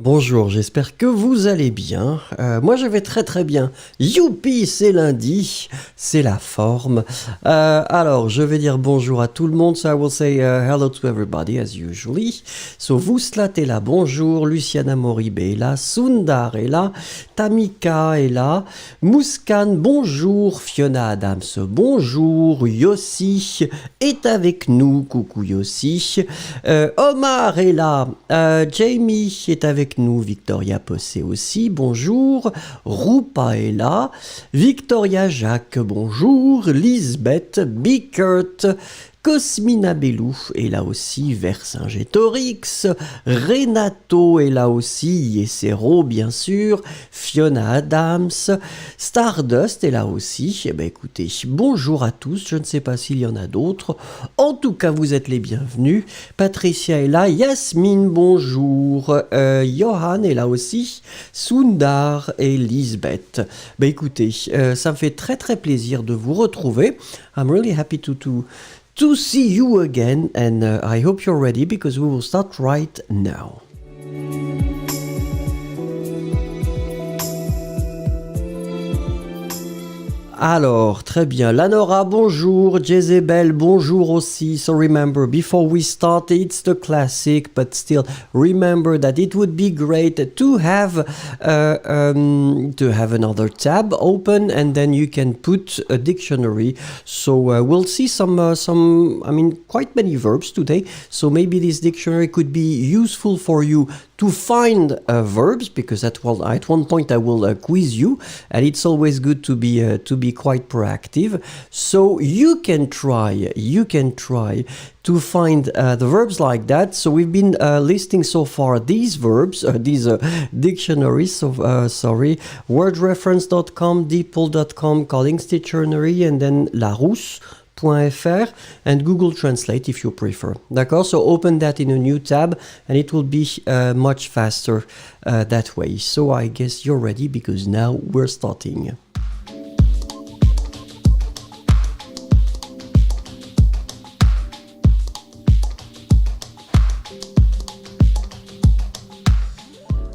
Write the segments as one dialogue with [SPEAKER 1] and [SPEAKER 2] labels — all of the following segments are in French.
[SPEAKER 1] Bonjour, j'espère que vous allez bien. Moi, je vais très très bien. Youpi, c'est lundi, c'est la forme. Alors, je vais dire bonjour à tout le monde. So I will say hello to everybody as usually. So Vouslat est là, bonjour. Luciana Moribe est là. Sundar est là. Tamika est là. Mouskan, bonjour. Fiona Adams, bonjour. Yossi est avec nous. Coucou Yossi. Omar est là. Jamie est avec nous, Victoria Possé aussi, bonjour, Rupa est là, Victoria Jacques, bonjour, Lisbeth, Bickert, Cosmina Bellou est là aussi, Vercingétorix, Renato est là aussi, Yesero bien sûr, Fiona Adams, Stardust est là aussi. Eh ben écoutez, bonjour à tous, je ne sais pas s'il y en a d'autres, en tout cas vous êtes les bienvenus. Patricia est là, Yasmine bonjour, Johan est là aussi, Sundar et Lisbeth. Ben écoutez, ça me fait très très plaisir de vous retrouver. I'm really happy to see you again, and I hope you're ready because we will start right now. Alors, très bien. Lanora, bonjour. Jezebel, bonjour aussi. So remember, before we start, it's the classic, but still remember that it would be great to have another tab open, and then you can put a dictionary. So we'll see some, quite many verbs today. So maybe this dictionary could be useful for you to find verbs, because at one point I will quiz you, and it's always good to be quite proactive. So you can try to find the verbs like that. So we've been listing so far these verbs, these dictionaries. So wordreference.com, deepl.com, Collins Dictionary, and then Larousse.fr and Google Translate if you prefer. D'accord? So open that in a new tab and it will be much faster that way. So I guess you're ready because now we're starting.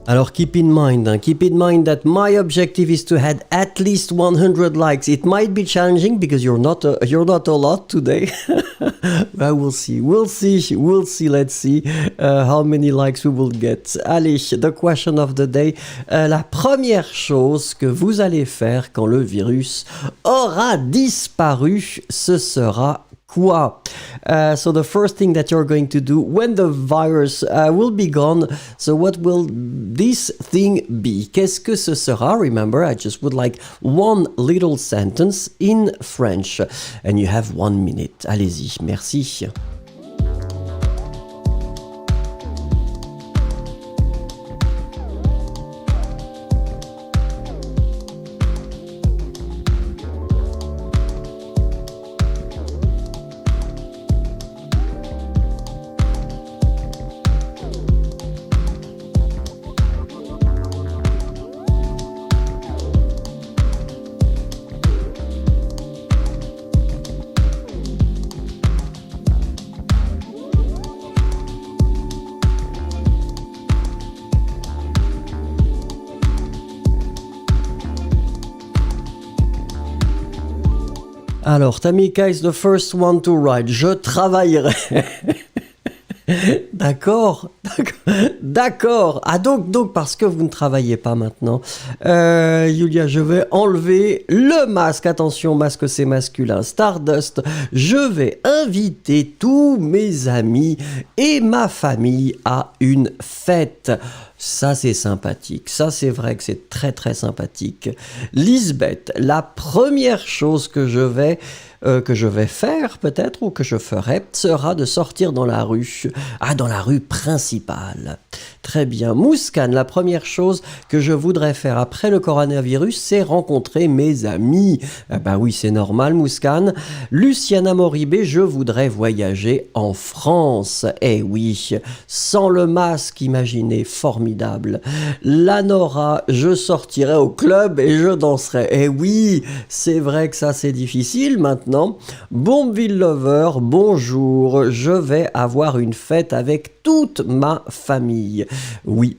[SPEAKER 1] Alors keep in mind that my objective is to have at least 100 likes. It might be challenging because you're not a lot today. But we'll see. Let's see how many likes we will get. Allez, the question of the day. La première chose que vous allez faire quand le virus aura disparu, ce sera quoi? So the first thing that you're going to do when the virus will be gone, so what will this thing be? Qu'est-ce que ce sera? Remember, I just would like one little sentence in French. And you have 1 minute. Allez-y, merci. Alors, Tamika is the first one to write. Je travaillerai. D'accord. Ah donc parce que vous ne travaillez pas maintenant. Julia, je vais enlever le masque. Attention, masque c'est masculin. Stardust, je vais inviter tous mes amis et ma famille à une fête. Ça, c'est sympathique. Ça, c'est vrai que c'est très, très sympathique. Lisbeth, la première chose que je vais faire peut-être, ou que je ferai, sera de sortir dans la rue. Ah, dans la rue principale. Très bien. Mouskan, la première chose que je voudrais faire après le coronavirus, c'est rencontrer mes amis. Ah bah oui, c'est normal, Mouskan. Luciana Moribé, je voudrais voyager en France. Eh oui, sans le masque, imaginez, formidable. Lanora, je sortirai au club et je danserai. Eh oui, c'est vrai que ça, c'est difficile maintenant. Bombville Lover, bonjour, je vais avoir une fête avec toute ma famille. Oui.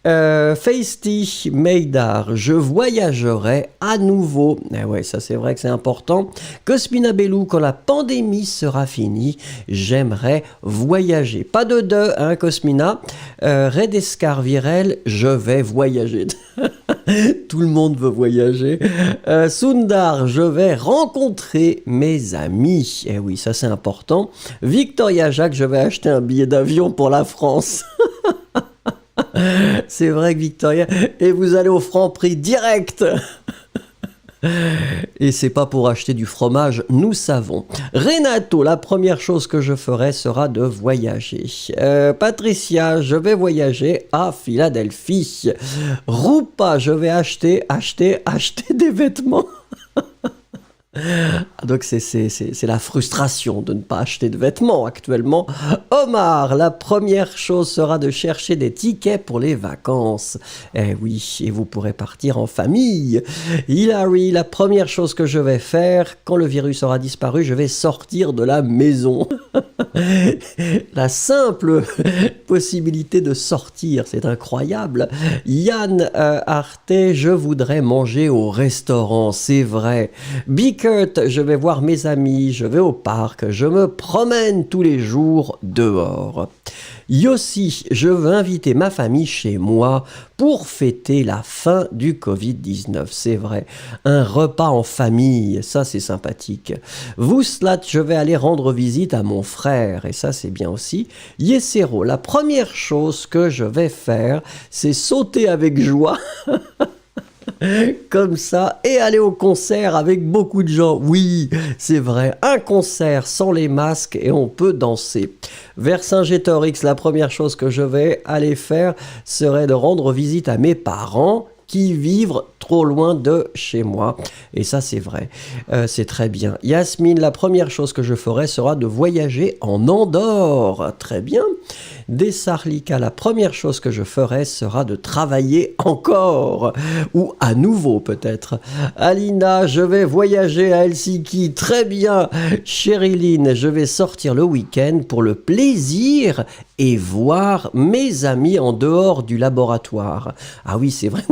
[SPEAKER 1] Festi Meidar, je voyagerai à nouveau. Eh ouais, ça c'est vrai que c'est important. Cosmina Bellou, quand la pandémie sera finie, j'aimerais voyager. Pas de, hein, Cosmina. Redescar Virel, je vais voyager. Tout le monde veut voyager. Sundar, je vais rencontrer mes amis. Eh oui, ça c'est important. Victoria Jacques, je vais acheter un billet d'avion pour la France. C'est vrai que Victoria, et vous allez au Franprix direct. Et c'est pas pour acheter du fromage, nous savons. Renato, la première chose que je ferai sera de voyager. Patricia, je vais voyager à Philadelphie. Rupa, je vais acheter des vêtements. Donc c'est la frustration de ne pas acheter de vêtements actuellement. Omar, la première chose sera de chercher des tickets pour les vacances. Eh oui, et vous pourrez partir en famille. Hilary, la première chose que je vais faire, quand le virus aura disparu, je vais sortir de la maison. La simple possibilité de sortir, c'est incroyable. Yann Arte, je voudrais manger au restaurant, c'est vrai. Bickert, je vais voir mes amis, je vais au parc, je me promène tous les jours dehors. Yossi, je veux inviter ma famille chez moi pour fêter la fin du Covid-19. C'est vrai, un repas en famille, ça c'est sympathique. Vouslat, je vais aller rendre visite à mon frère, et ça c'est bien aussi. Yesero, la première chose que je vais faire, c'est sauter avec joie. Comme ça, et aller au concert avec beaucoup de gens. Oui, c'est vrai, un concert sans les masques et on peut danser. Vercingétorix, la première chose que je vais aller faire serait de rendre visite à mes parents qui vivent trop loin de chez moi. Et ça, c'est vrai. C'est très bien. Yasmine, la première chose que je ferai sera de voyager en Andorre. Très bien. Dessarlika, la première chose que je ferai sera de travailler encore. Ou à nouveau, peut-être. Alina, je vais voyager à Helsinki. Très bien. Chériline, je vais sortir le week-end pour le plaisir et voir mes amis en dehors du laboratoire. Ah oui, c'est vrai.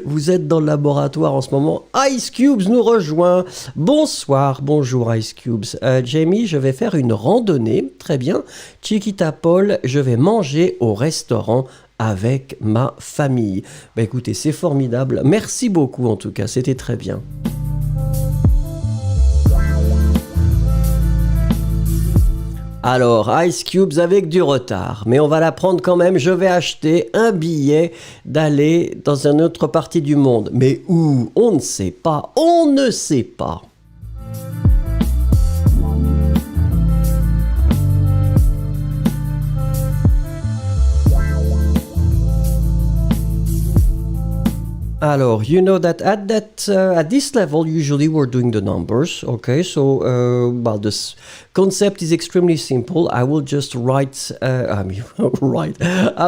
[SPEAKER 1] Vous êtes dans le laboratoire en ce moment. Ice Cubes nous rejoint. Bonsoir, bonjour Ice Cubes. Jamie, je vais faire une randonnée. Très bien. Chiquita Paul, je vais manger au restaurant avec ma famille. Bah écoutez, c'est formidable. Merci beaucoup en tout cas, c'était très bien. Alors, Ice Cubes avec du retard, mais on va la prendre quand même. Je vais acheter un billet d'aller dans une autre partie du monde. Mais où? On ne sait pas. On ne sait pas. Alors, you know that at this level, usually we're doing the numbers, okay? So, well, this concept is extremely simple. I will just I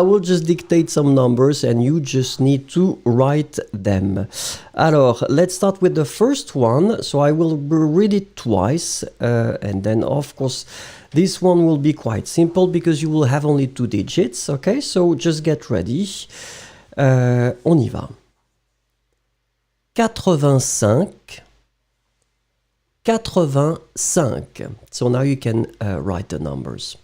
[SPEAKER 1] will just dictate some numbers and you just need to write them. Alors, let's start with the first one. So I will read it twice, and then, of course, this one will be quite simple because you will have only 2 digits, okay? So just get ready. On y va. 85. So now you can write the numbers.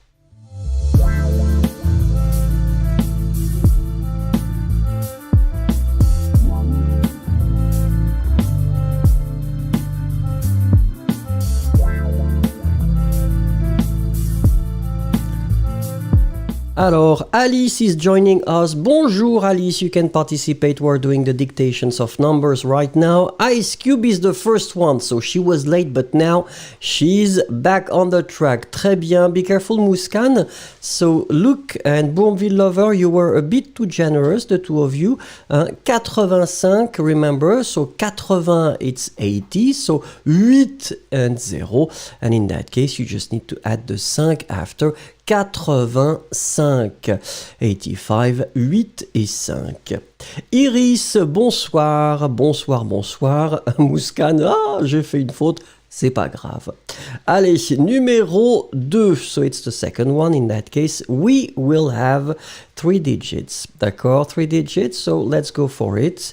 [SPEAKER 1] Alors, Alice is joining us. Bonjour Alice, you can participate. We're doing the dictations of numbers right now. Ice Cube is the first one, so she was late, but now she's back on the track. Très bien, be careful Mouskan. So, Luke and Bourmeville Lover, you were a bit too generous, the two of you. 85, remember, so 80, it's 80, so 8 and 0. And in that case, you just need to add the 5 after. 85, 85, 8 et 5. Iris, bonsoir, bonsoir, bonsoir. Mouskan, j'ai fait une faute. C'est pas grave. Allez, numéro 2. So it's the second one. In that case, we will have 3 digits. D'accord, 3 digits. So let's go for it.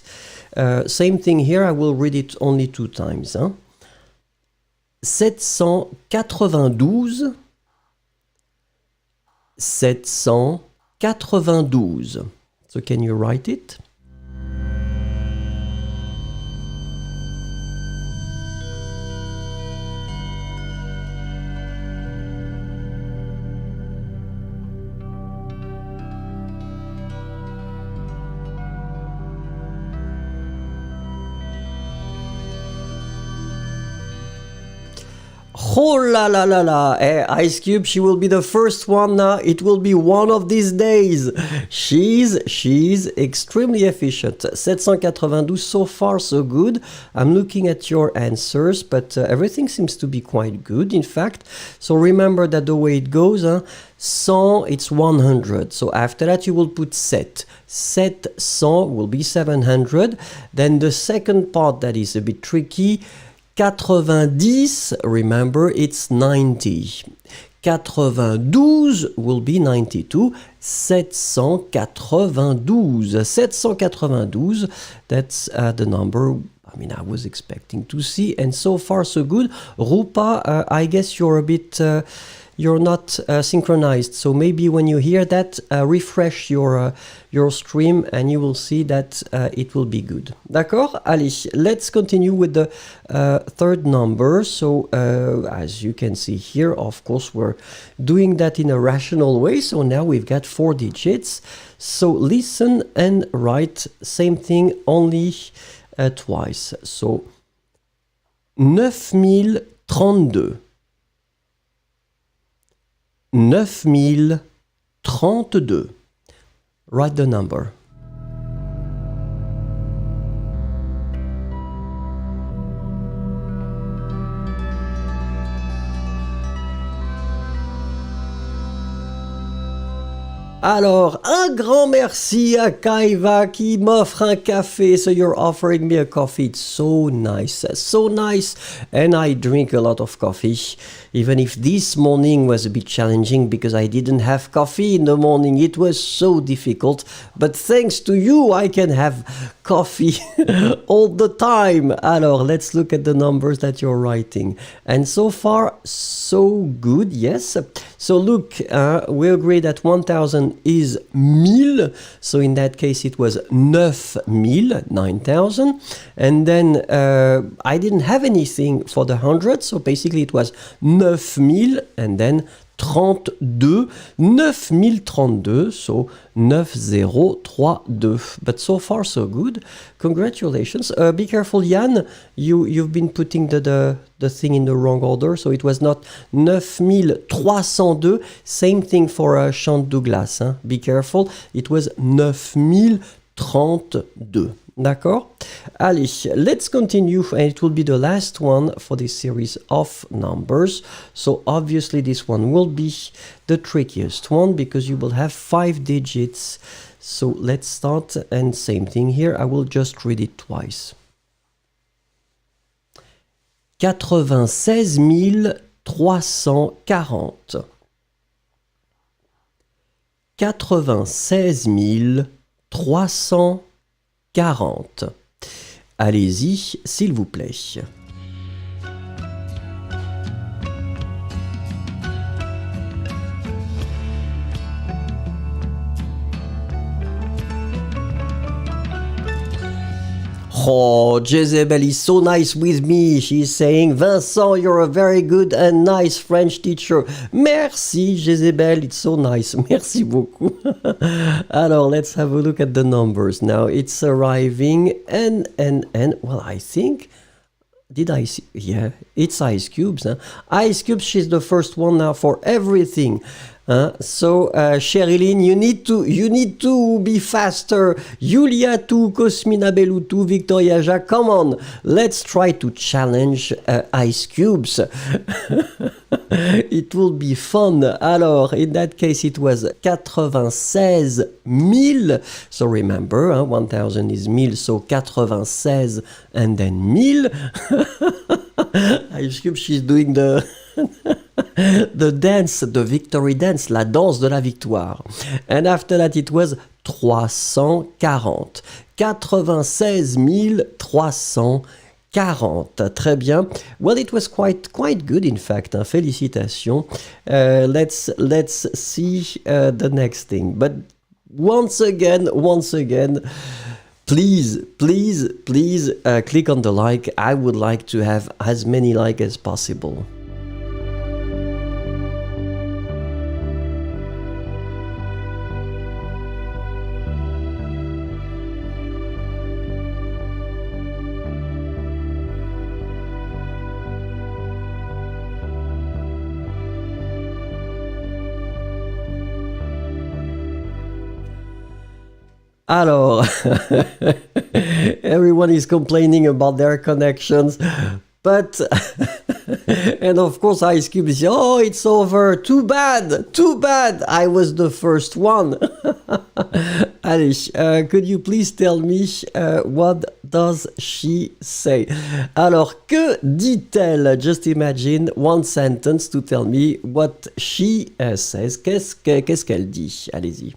[SPEAKER 1] Same thing here. I will read it only 2 times. 792. 792. So can you write it? Oh la la la la, Ice Cube, she will be the first one now. It will be one of these days. She's extremely efficient. 792, so far so good. I'm looking at your answers, but everything seems to be quite good, in fact. So remember that the way it goes, 100, it's 100. So after that, you will put 7. 700 will be 700. Then the second part that is a bit tricky, 90, remember, it's 90. 92 will be 92. 792. 792, that's the number, I mean, I was expecting to see. And so far, so good. Rupa, I guess you're a bit... you're not synchronized, so maybe when you hear that, refresh your stream and you will see that it will be good. D'accord? Allez, let's continue with the third number. So as you can see here, of course, we're doing that in a rational way. So now we've got 4 digits. So listen and write same thing, only twice. So 9032. 9032. Write the number. Alors, un grand merci à Kaiva qui m'offre un café. So you're offering me a coffee. It's so nice. So nice. And I drink a lot of coffee. Even if this morning was a bit challenging because I didn't have coffee in the morning. It was so difficult. But thanks to you, I can have coffee all the time. Alors, let's look at the numbers that you're writing. And so far, so good. Yes. So look, we agree that 1000 is 1000. So in that case, it was 9000, 9000. And then I didn't have anything for the 100. So basically it was 9000 and then 32, 9032, so 9032. But so far so good. Congratulations. Be careful, Jan. You've been putting the thing in the wrong order, so it was not 9302. Same thing for Chant Douglas. Hein? Be careful. It was 9032. D'accord? Allez, let's continue, and it will be the last one for this series of numbers. So obviously this one will be the trickiest one because you will have 5 digits. So let's start, and same thing here, I will just read it twice. 96 340. 96 340. Allez-y, s'il vous plaît. Oh, Jezebel is so nice with me. She's saying, Vincent, you're a very good and nice French teacher. Merci, Jezebel. It's so nice. Merci beaucoup. Alors, let's have a look at the numbers. Now, it's arriving and, well, I think... Did I see? Yeah, it's Ice Cubes. Huh? Ice Cubes, she's the first one now for everything. So, Sherilyn, you need to be faster. Julia too, Cosmina Belou too, Victoria Jacques. Come on, let's try to challenge Ice Cubes. It will be fun. Alors, in that case, it was 96 000. So remember, 1000 is 1000, so 96 and then 1000. I assume she's doing the the dance, the victory dance, la danse de la victoire. And after that, it was 340. 96 340. Très bien. Well, it was quite good, in fact. Hein. Félicitations. Let's see the next thing. But once again, please, click on the like. I would like to have as many likes as possible. Alors, everyone is complaining about their connections, but, and of course Ice Cube is, oh, it's over, too bad, I was the first one. Allez, could you please tell me what does she say? Alors, que dit-elle? Just imagine one sentence to tell me what she says. Qu'est-ce qu'elle dit? Allez-y.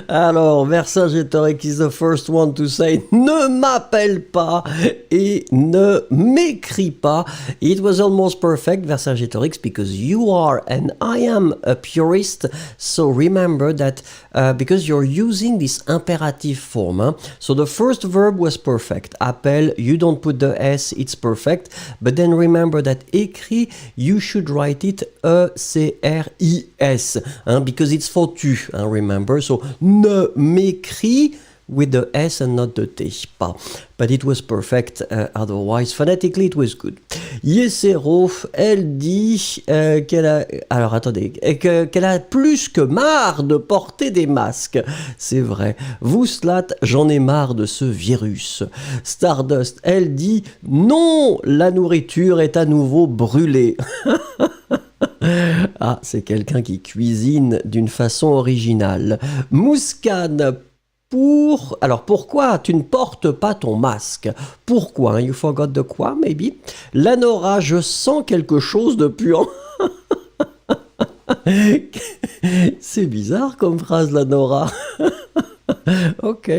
[SPEAKER 1] Alors, Vercingétorix is the first one to say ne m'appelle pas et ne m'écris pas. It was almost perfect, Vercingétorix, because you are and I am a purist. So remember that because you're using this imperative form. Hein? So the first verb was perfect. Appelle, you don't put the S, it's perfect. But then remember that écrit, you should write it E-C-R-I-S. Hein? Because it's for tu, hein? Remember. So ne m'écris with the S and not the T. Pas. But it was perfect otherwise. Phonetically, it was good. Yesero, elle dit qu'elle a... Alors, attendez. Qu'elle a plus que marre de porter des masques. C'est vrai. Vouslat, j'en ai marre de ce virus. Stardust, elle dit non, la nourriture est à nouveau brûlée. Ah, c'est quelqu'un qui cuisine d'une façon originale. Mouscane, alors pourquoi tu ne portes pas ton masque? Pourquoi? You forgot de quoi, maybe? Lanora, je sens quelque chose de puant. C'est bizarre comme phrase, Lanora. Ok.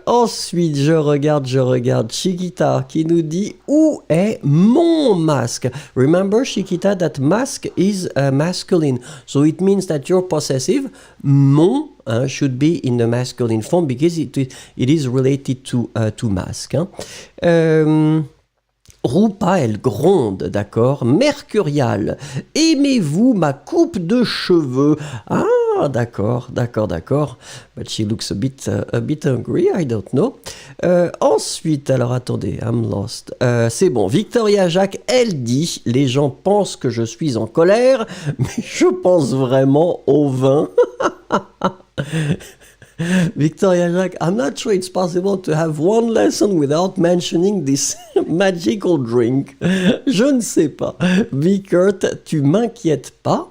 [SPEAKER 1] Ensuite, je regarde Chiquita qui nous dit où est mon masque? Remember, Chiquita, that mask is masculine. So it means that you're possessive. Mon should be in the masculine form because it is related to mask. Hein. Rupa, elle gronde, d'accord. Mercurial, aimez-vous ma coupe de cheveux? Ah, d'accord. But she looks a bit hungry, I don't know. Ensuite, alors attendez, I'm lost. C'est bon, Victoria Jacques, elle dit, les gens pensent que je suis en colère, mais je pense vraiment au vin. Victoria Jacques, I'm not sure it's possible to have one lesson without mentioning this magical drink. Je ne sais pas. Vickert, tu m'inquiètes pas.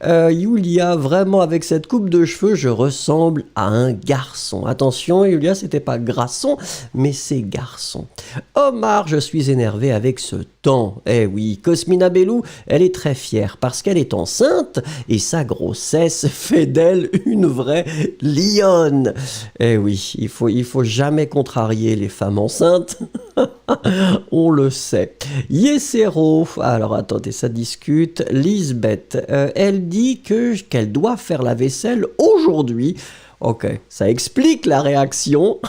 [SPEAKER 1] Yulia, vraiment avec cette coupe de cheveux, je ressemble à un garçon. Attention, Yulia, c'était pas garçon, mais c'est garçon. Omar, je suis énervé avec ce temps. Eh oui, Cosmina Bellou, elle est très fière parce qu'elle est enceinte et sa grossesse fait d'elle une vraie lionne. Eh oui, il faut jamais contrarier les femmes enceintes. On le sait. Yesero, alors attendez, ça discute. Lisbeth, elle dit qu'elle doit faire la vaisselle aujourd'hui. Ok, ça explique la réaction.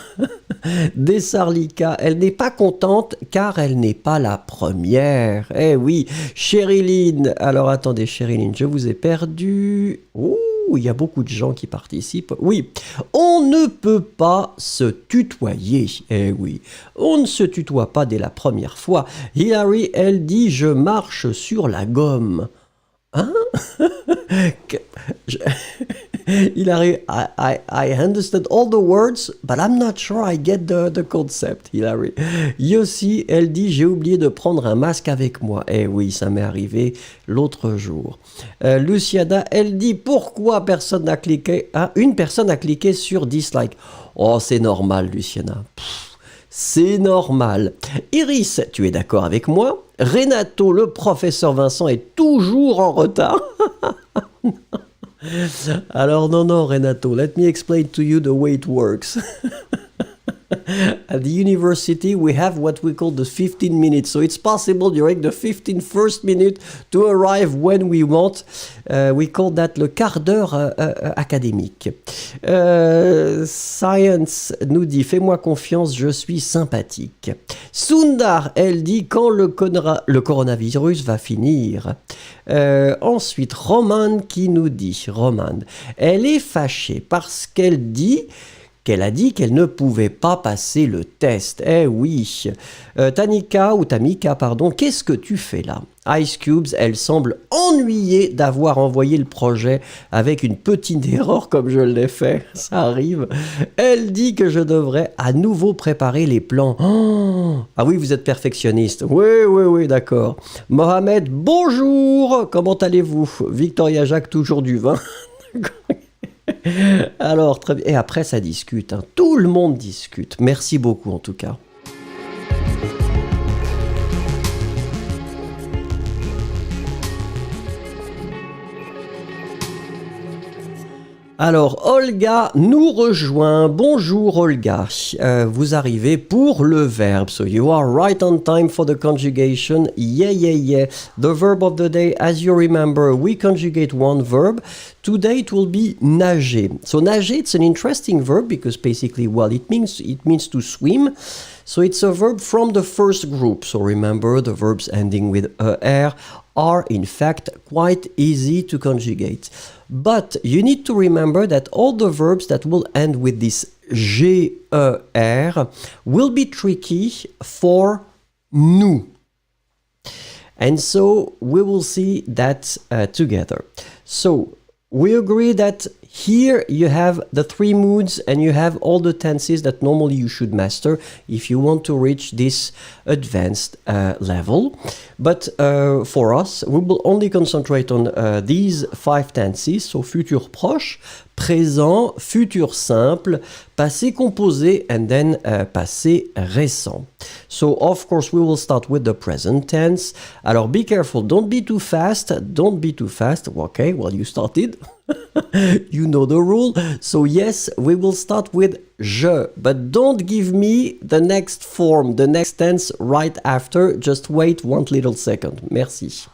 [SPEAKER 1] Dessarlika, elle n'est pas contente car elle n'est pas la première. Eh oui, Chériline. Alors attendez, Chériline, je vous ai perdu. Ouh, il y a beaucoup de gens qui participent. Oui, on ne peut pas se tutoyer. Eh oui, on ne se tutoie pas dès la première fois. Hilary, elle dit « Je marche sur la gomme ». Hein? Hilary, I understand all the words, but I'm not sure I get the concept, Hilary. Yossi, elle dit, j'ai oublié de prendre un masque avec moi. Eh oui, ça m'est arrivé l'autre jour. Luciana, elle dit, pourquoi personne n'a cliqué? Ah, une personne a cliqué sur dislike. Oh, c'est normal, Luciana. C'est normal. Iris, tu es d'accord avec moi? Renato, le professeur Vincent, est toujours en retard. Alors non, Renato, let me explain to you the way it works. At the university, we have what we call the 15 minutes. So it's possible during the 15 first minute to arrive when we want. We call that le quart d'heure académique. Science nous dit, fais-moi confiance, je suis sympathique. Sundar, elle dit, quand le coronavirus va finir. Ensuite, Romane qui nous dit, Romane, elle est fâchée parce qu'elle a dit qu'elle ne pouvait pas passer le test. Eh oui. Tamika, pardon, qu'est-ce que tu fais là? Ice Cubes, elle semble ennuyée d'avoir envoyé le projet avec une petite erreur comme je l'ai fait. Ça arrive. Elle dit que je devrais à nouveau préparer les plans. Oh, ah oui, vous êtes perfectionniste. Oui, d'accord. Mohamed, bonjour. Comment allez-vous? Victoria Jacques, toujours du vin. Alors, très bien. Et après, ça discute. Hein. Tout le monde discute. Merci beaucoup, en tout cas. Alors, Olga nous rejoint. Bonjour, Olga. Vous arrivez pour le verbe. So, you are right on time for the conjugation. Yeah. The verb of the day, as you remember, we conjugate one verb. Today, it will be nager. So, nager, it's an interesting verb because basically, well, it means to swim. So, it's a verb from the first group. So, remember, the verbs ending with er are in fact quite easy to conjugate. But you need to remember that all the verbs that will end with this GER will be tricky for nous. And so we will see that together. So we agree that here you have the three moods and you have all the tenses that normally you should master if you want to reach this advanced level. But for us, we will only concentrate on these 5 tenses, so futur proche, présent, futur simple, passé composé, and then passé récent. So, of course, we will start with the present tense. Alors, be careful, don't be too fast. Okay, well, you started. You know the rule. So, yes, we will start with je, but don't give me the next form, the next tense right after. Just wait one little second. Merci.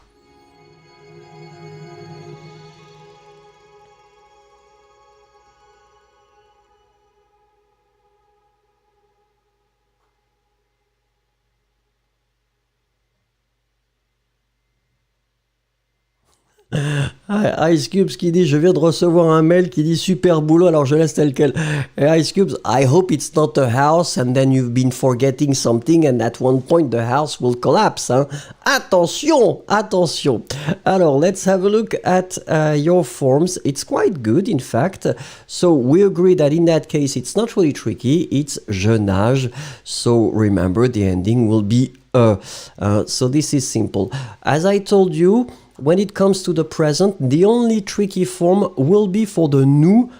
[SPEAKER 1] Ice Cubes qui dit, je viens de recevoir un mail qui dit super boulot, alors je laisse tel quel. Et Ice Cubes, I hope it's not a house and then you've been forgetting something and at one point the house will collapse. Hein? Attention. Alors, let's have a look at your forms. It's quite good, in fact. So, we agree that in that case, it's not really tricky. It's je nage. So, remember, the ending will be so, this is simple. As I told you, when it comes to the present, the only tricky form will be for the nous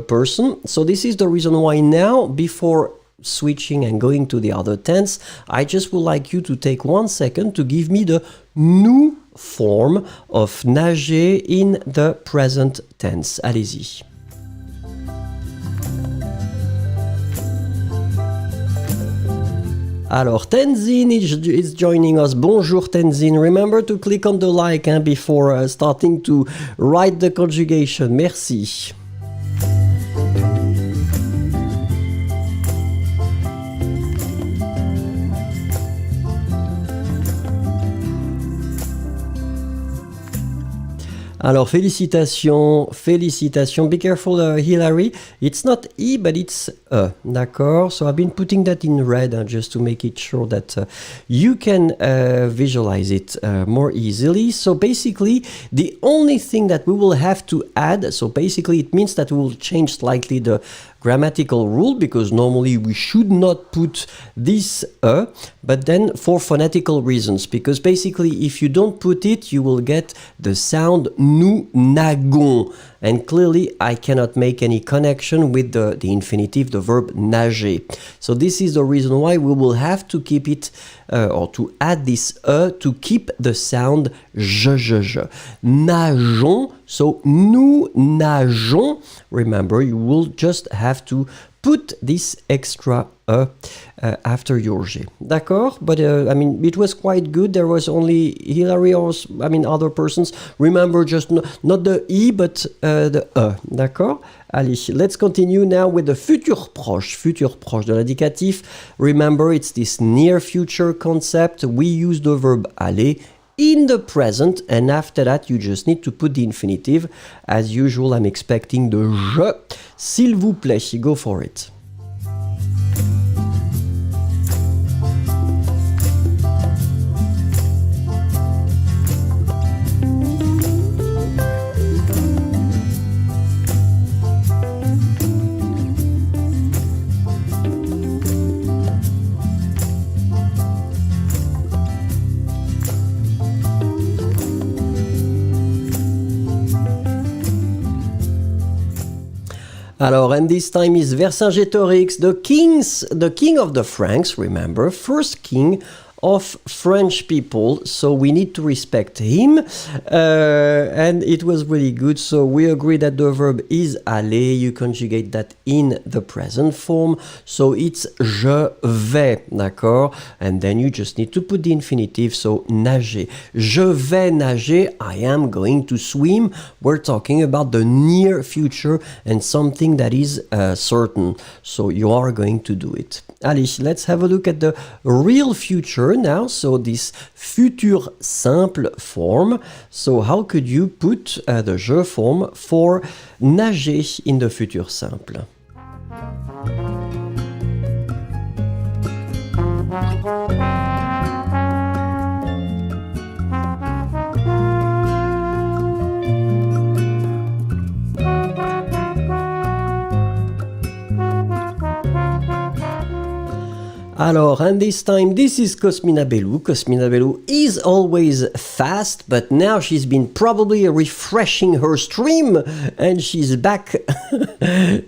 [SPEAKER 1] person. So this is the reason why now, before switching and going to the other tense, I just would like you to take 1 second to give me the nous form of nager in the present tense. Allez-y. Alors, Tenzin is joining us. Bonjour, Tenzin. Remember to click on the like before starting to write the conjugation. Merci. Alors, félicitations, félicitations. Be careful, Hilary. It's not E, but it's E. D'accord? So I've been putting that in red just to make it sure that you can visualize it more easily. So basically, the only thing that we will have to add, so basically it means that we will change slightly the grammatical rule, because normally we should not put this E, but then for phonetical reasons, because basically if you don't put it, you will get the sound nous n'avons, and clearly I cannot make any connection with the infinitive, the verb nager. So this is the reason why we will have to keep it or to add this E to keep the sound je. Nageons, so nous nageons. Remember, you will just have to put this extra E after your G. D'accord? But I mean, it was quite good. There was only Hilary or, I mean, other persons. Remember, just not the E, but the E. D'accord? Allez, let's continue now with the futur proche de l'indicatif. Remember, it's this near future concept. We use the verb aller in the present, and after that you just need to put the infinitive. As usual, I'm expecting the je. S'il vous plaît, go for it. Alors, and this time is Vercingétorix, the king of the Franks, remember, first king of French people, so we need to respect him, and it was really good. So we agree that the verb is aller, you conjugate that in the present form, so it's je vais, d'accord, and then you just need to put the infinitive, so nager. Je vais nager, I am going to swim. We're talking about the near future and something that is certain, so you are going to do it. Allez, let's have a look at the real future now. So this futur simple form. So how could you put the je form for nager in the futur simple? Alors, and this time, this is Cosmina Belou. Cosmina Belou is always fast, but now she's been probably refreshing her stream, and she's back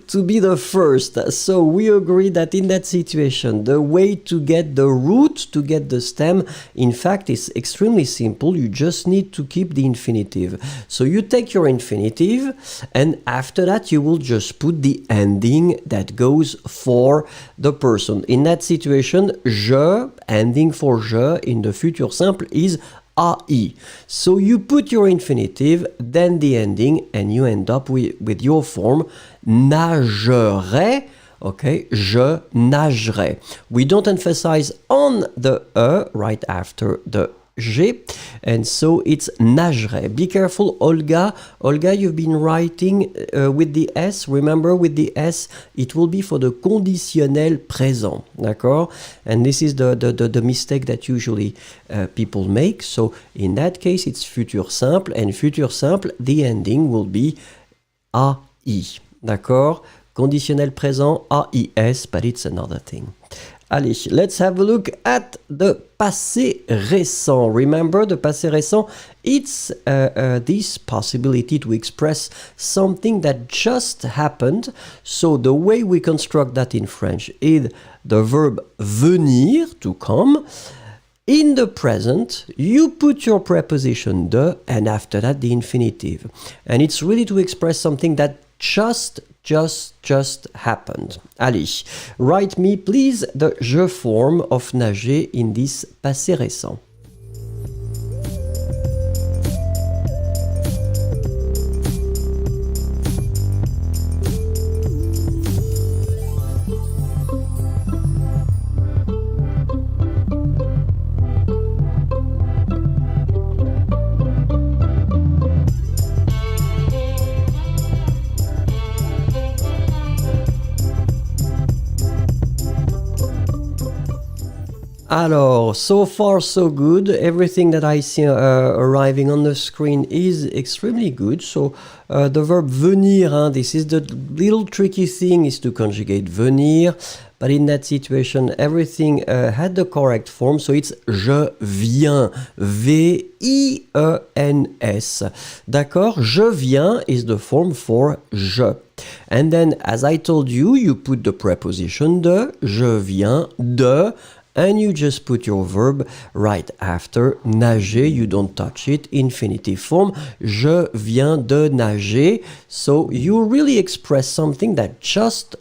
[SPEAKER 1] to be the first. So we agree that in that situation, the way to get the root, to get the stem, in fact, is extremely simple. You just need to keep the infinitive. So you take your infinitive, and after that, you will just put the ending that goes for the person. In that situation, je, ending for je in the future simple is AI. So you put your infinitive, then the ending, and you end up with your form nagerai. Okay, je nagerai. We don't emphasize on the E right after the G, and so it's nagerai. Be careful, Olga. Olga, you've been writing with the S. Remember, with the S, it will be for the conditionnel présent. D'accord? And this is the mistake that usually people make. So in that case, it's futur simple, and futur simple, the ending will be AI. D'accord? Conditionnel présent, AIS, but it's another thing. Allez, let's have a look at the passé récent. Remember, the passé récent, it's this possibility to express something that just happened. So the way we construct that in French is the verb venir, to come. In the present, you put your preposition de, and after that the infinitive. And it's really to express something that just happened. Allez, write me please the je form of nager in this passé récent. Alors, so far so good. Everything that I see arriving on the screen is extremely good. So, the verb venir, this is the little tricky thing, is to conjugate venir. But in that situation, everything had the correct form. So it's je viens. V-I-E-N-S. D'accord? Je viens is the form for je. And then, as I told you, you put the preposition de, je viens de, and you just put your verb right after nager. You don't touch it. Infinitive form. Je viens de nager. So you really express something that just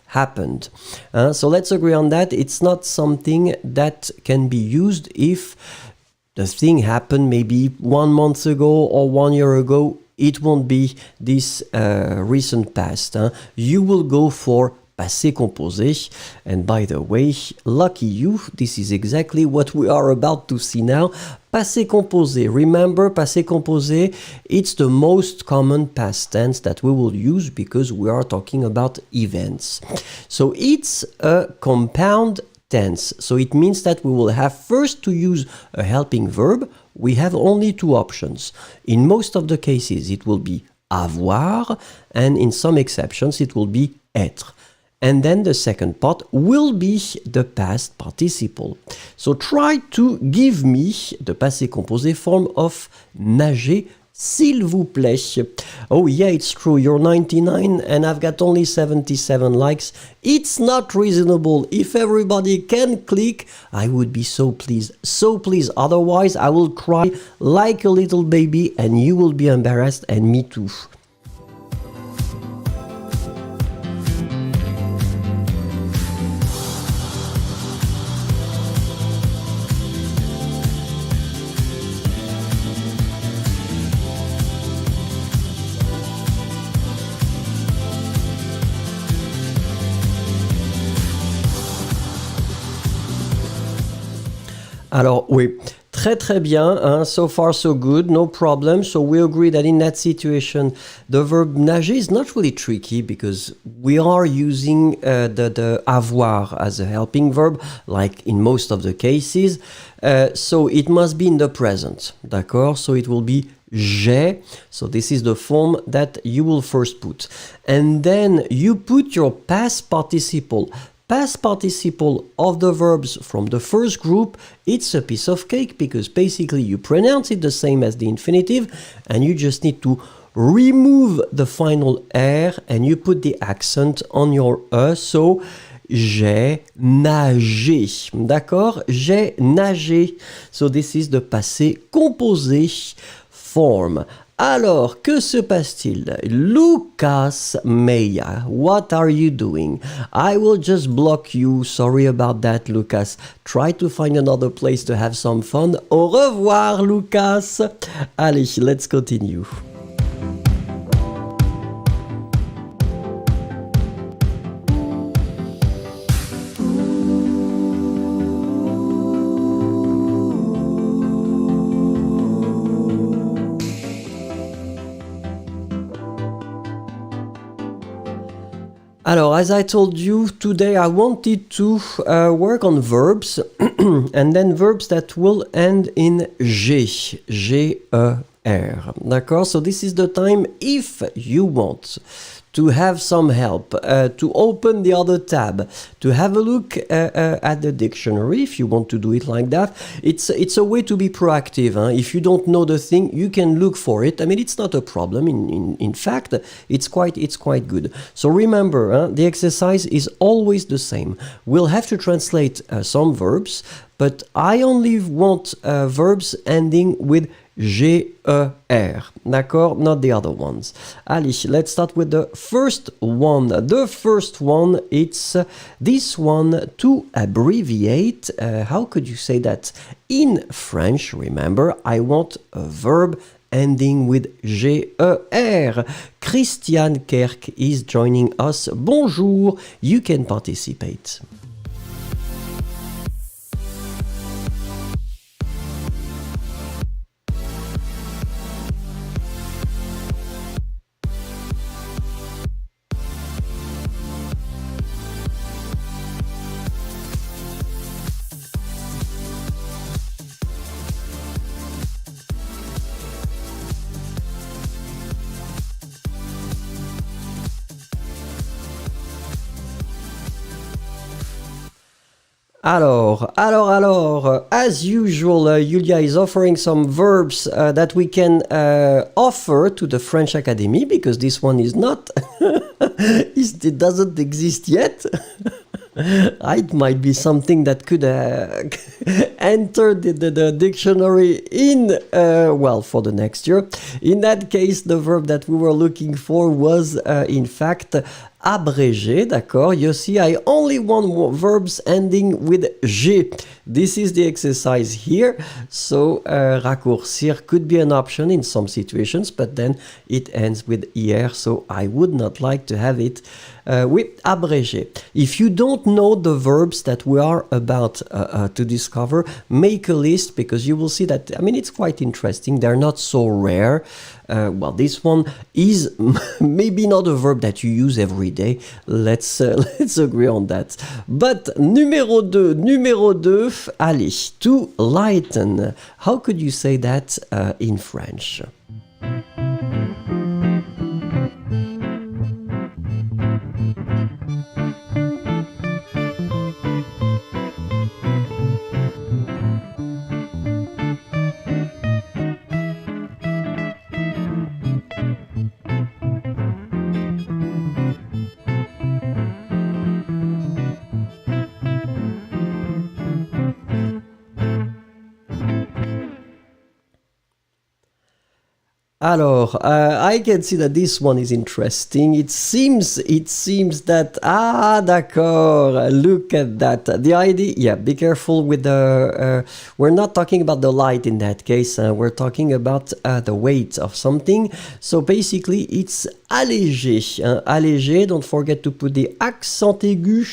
[SPEAKER 1] happened. So let's agree on that. It's not something that can be used if the thing happened maybe 1 month ago or 1 year ago. It won't be this recent past. You will go for passé composé. And by the way, lucky you, this is exactly what we are about to see now. Passé composé. Remember, passé composé, it's the most common past tense that we will use because we are talking about events. So it's a compound tense. So it means that we will have first to use a helping verb. We have only 2 options. In most of the cases, it will be avoir, and in some exceptions, it will be être. And then the second part will be the past participle. So try to give me the passé composé form of nager, s'il vous plaît. Oh yeah, it's true, you're 99 and I've got only 77 likes. It's not reasonable. If everybody can click, I would be so pleased. So pleased. Otherwise, I will cry like a little baby and you will be embarrassed, and me too. Alors oui, très bien, so far so good, no problem. So we agree that in that situation, the verb nager is not really tricky because we are using the avoir as a helping verb, like in most of the cases. So it must be in the present, d'accord? So it will be j'ai. So this is the form that you will first put. And then you put your past participle. Past participle of the verbs from the first group, it's a piece of cake because basically you pronounce it the same as the infinitive and you just need to remove the final R and you put the accent on your E. So, j'ai nagé. D'accord? J'ai nagé. So this is the passé composé form. Alors, que se passe-t-il? Lucas Meia, what are you doing? I will just block you. Sorry about that, Lucas. Try to find another place to have some fun. Au revoir, Lucas. Allez, let's continue. Alors, as I told you, today I wanted to work on verbs and then verbs that will end in G, G-E-R. D'accord? So this is the time if you want to have some help, to open the other tab, to have a look at the dictionary, if you want to do it like that. It's a way to be proactive. If you don't know the thing, you can look for it. I mean, it's not a problem. In fact, it's quite good. So remember, the exercise is always the same. We'll have to translate some verbs, but I only want verbs ending with G-E-R, d'accord? Not the other ones. Allez, let's start with the first one. The first one, it's this one, to abbreviate. How could you say that in French? Remember, I want a verb ending with G-E-R. Christiane Kerk is joining us. Bonjour, you can participate. Alors, as usual, Julia is offering some verbs that we can offer to the French Academy, because this one is not, it doesn't exist yet. It might be something that could enter the dictionary in, for the next year. In that case, the verb that we were looking for was, in fact, abrégé, d'accord? You see, I only want verbs ending with G. This is the exercise here. So, raccourcir could be an option in some situations, but then it ends with IR, so I would not like to have it with abrégé. If you don't know the verbs that we are about to discover, make a list, because you will see that, it's quite interesting. They're not so rare. This one is maybe not a verb that you use every day. Let's agree on that. But numéro 2, allez, to lighten. How could you say that in French? Alors, I can see that this one is interesting. It seems that, d'accord, look at that. The idea, be careful with the, we're not talking about the light in that case, we're talking about the weight of something. So basically, it's allégé. Allégé, don't forget to put the accent aigu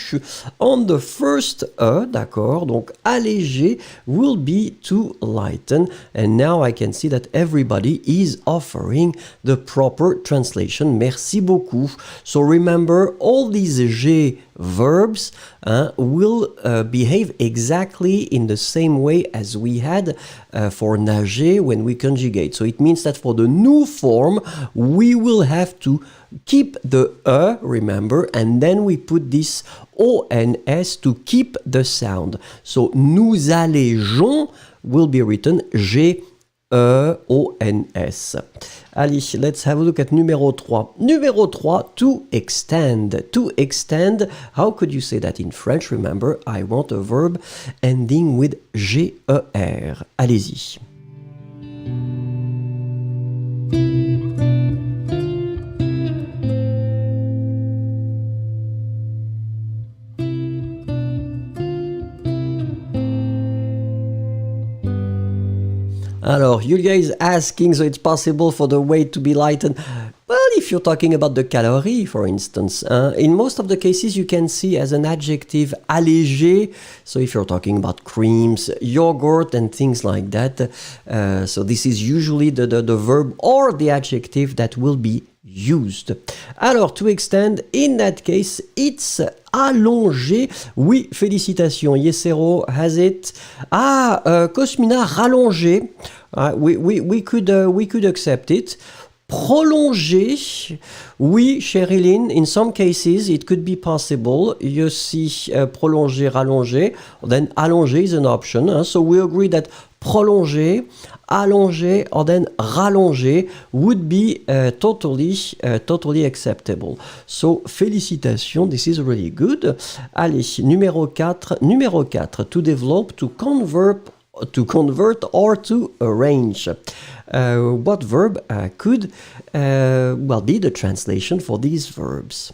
[SPEAKER 1] on the first E, d'accord? Donc, allégé will be to lighten. And now I can see that everybody is offering the proper translation. Merci beaucoup. So remember, all these G verbs will behave exactly in the same way as we had for nager when we conjugate. So it means that for the new form, we will have to keep the E, remember, and then we put this O and S to keep the sound. So nous allégeons will be written G-E-O-N-S. Allez, let's have a look at numéro 3. Numéro 3, to extend. To extend, how could you say that in French? Remember, I want a verb ending with G-E-R. Allez-y. Alors, Julia is asking, so it's possible for the weight to be lightened. Well, if you're talking about the calorie, for instance, in most of the cases you can see as an adjective allégé. So if you're talking about creams, yogurt, and things like that, so this is usually the verb or the adjective that will be used. Alors, to extend, in that case, it's allongé. Oui, félicitations. Yesero has it. Cosmina, rallongé. We could accept it. Prolongé, oui, Sherilyn, in some cases it could be possible. You see, prolongé, rallongé, then allongé is an option. So we agree that prolongé, allongé, or then rallongé would be totally acceptable. So, félicitations, this is really good. Allez, numéro 4, to develop, to convert or to arrange. What verb could be the translation for these verbs?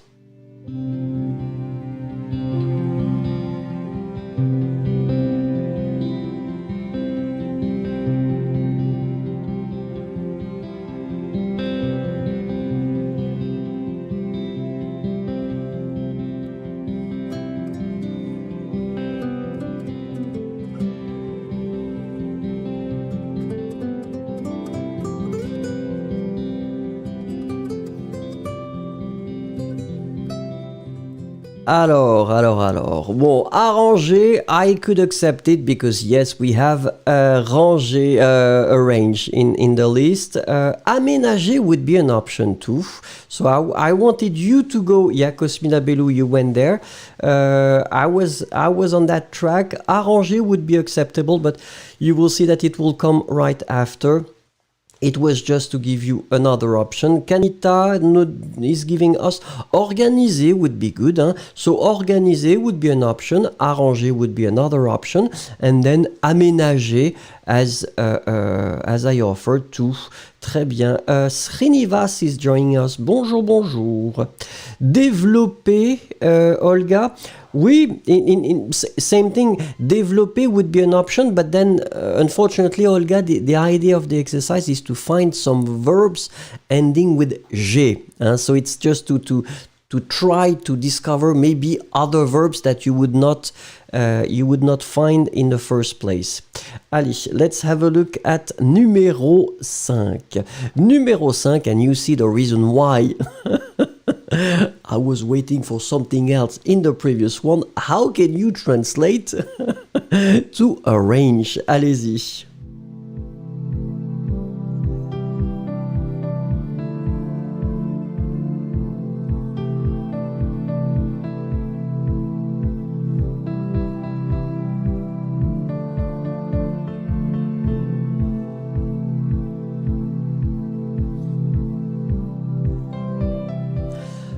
[SPEAKER 1] Alors. Bon, arranger, I could accept it because yes, we have ranger, arrange in the list. Aménager would be an option too. So I wanted you to go. Yeah, Cosmina Belou, you went there. I was on that track. Arranger would be acceptable, but you will see that it will come right after. It was just to give you another option. Kanita is giving us organiser would be good. Hein? So organiser would be an option. Arranger would be another option. And then aménager as I offered to. Très bien. Srinivas is joining us. Bonjour. Développer, Olga. Oui, same thing. Développer would be an option, but then, unfortunately, Olga, the idea of the exercise is to find some verbs ending with G. So it's just to try to discover maybe other verbs that you would not find in the first place. Allez, let's have a look at numéro 5. Numéro 5, and you see the reason why. I was waiting for something else in the previous one. How can you translate to arrange? Allez-y.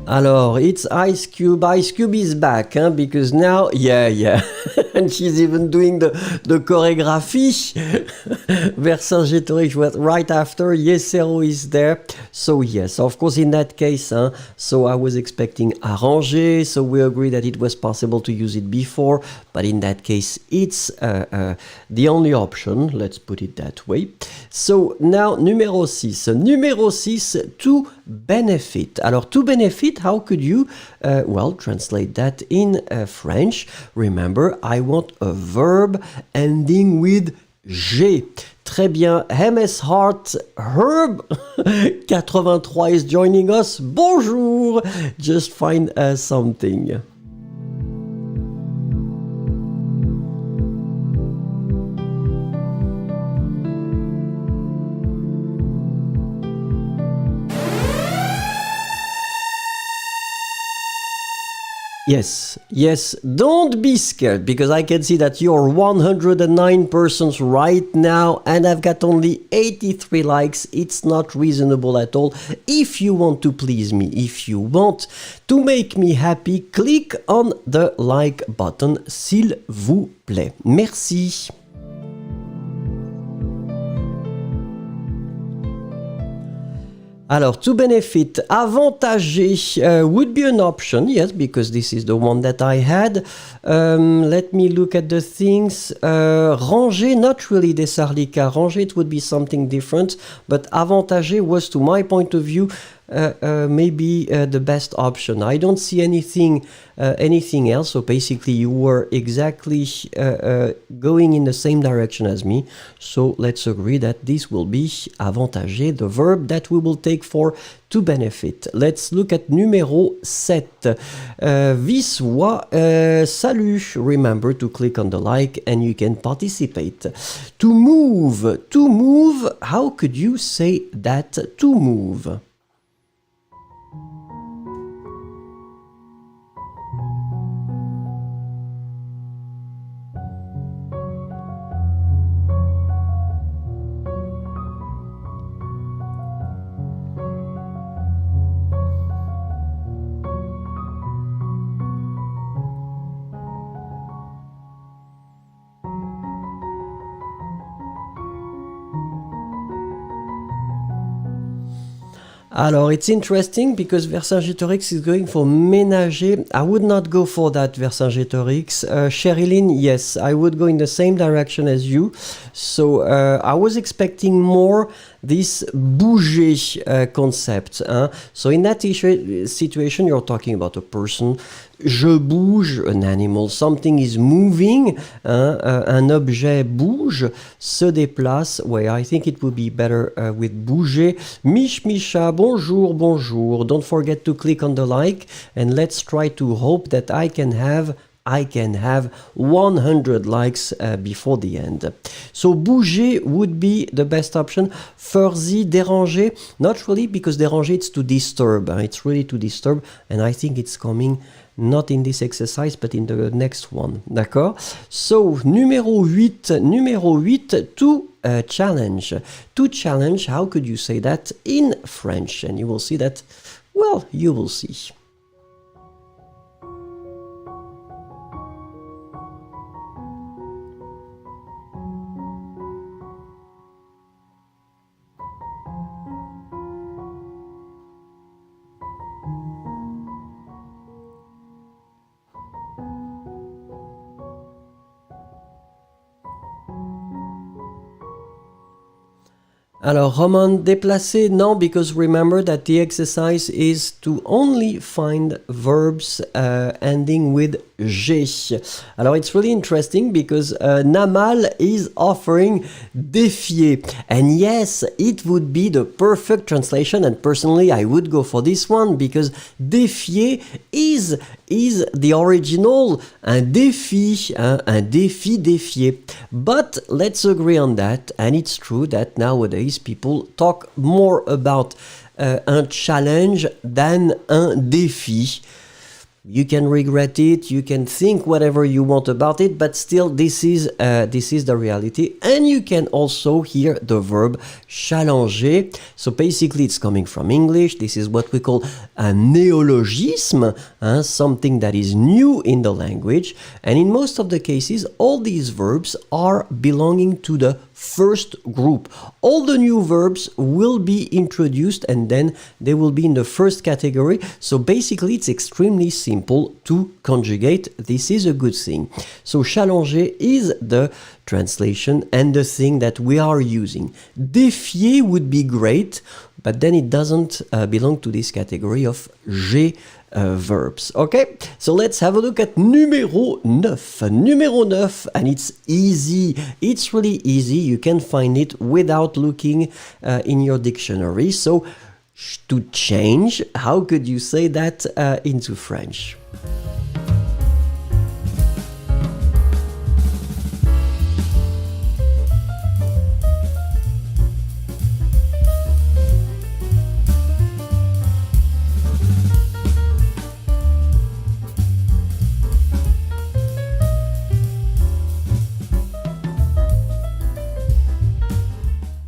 [SPEAKER 1] Alors, it's Ice Cube. Ice Cube is back, because now, yeah. And she's even doing the choreography. Vercingétorix was right after. Yesero is there. So, yes, of course, in that case, so I was expecting arranger. So we agree that it was possible to use it before. But in that case, it's the only option. Let's put it that way. So, now, numéro 6. Numéro 6, to benefit. Alors, to benefit, how could you, translate that in French? Remember, I want a verb ending with G. Très bien. MS Heart Herb 83 is joining us. Bonjour. Just find something. Yes, don't be scared, because I can see that you're 109 persons right now and I've got only 83 likes. It's not reasonable at all. If you want to please me, if you want to make me happy, click on the like button, s'il vous plaît. Merci. Alors, to benefit, avantager would be an option, yes, because this is the one that I had. Let me look at the things. Ranger, not really Desarlica. Ranger, it would be something different, but avantager was, to my point of view, maybe the best option. I don't see anything else. So basically, you were exactly going in the same direction as me. So let's agree that this will be avantager, the verb that we will take for to benefit. Let's look at numéro 7. Viswa, salut. Remember to click on the like and you can participate. To move, how could you say that? To move. Alors, it's interesting because Vercingétorix is going for ménager. I would not go for that, Vercingétorix. Sherilyn, yes, I would go in the same direction as you. So, I was expecting more this bouger concept. So in that situation, you're talking about a person. Je bouge, an animal. Something is moving. Un objet bouge, se déplace. Ouais, I think it would be better with bouger. Misha, bonjour, bonjour. Don't forget to click on the like. And let's try to hope that I can have 100 likes before the end. So bouger would be the best option. Farzi, déranger. Not really, because déranger, it's to disturb. It's really to disturb. And I think it's coming not in this exercise, but in the next one. D'accord? So, numéro 8, to challenge. To challenge, how could you say that in French? And you will see that, well, you will see. Alors, Roman, déplacer, no, because remember that the exercise is to only find verbs ending with G. Alors, it's really interesting because Namal is offering défier. And yes, it would be the perfect translation. And personally, I would go for this one because défier is the original, un défi, défier. But let's agree on that. And it's true that nowadays people talk more about un challenge than un défi. You can regret it, you can think whatever you want about it, but still this is the reality. And you can also hear the verb challenger. So basically it's coming from English. This is what we call a neologism, something that is new in the language. And in most of the cases, all these verbs are belonging to the first group. All the new verbs will be introduced and then they will be in the first category. So basically it's extremely simple to conjugate. This is a good thing. So challenger is the translation and the thing that we are using. Défier would be great, but then it doesn't belong to this category of G verbs. Okay, so let's have a look at numéro 9. Numéro 9, and it's easy. It's really easy. You can find it without looking in your dictionary. So, to change, how could you say that into French?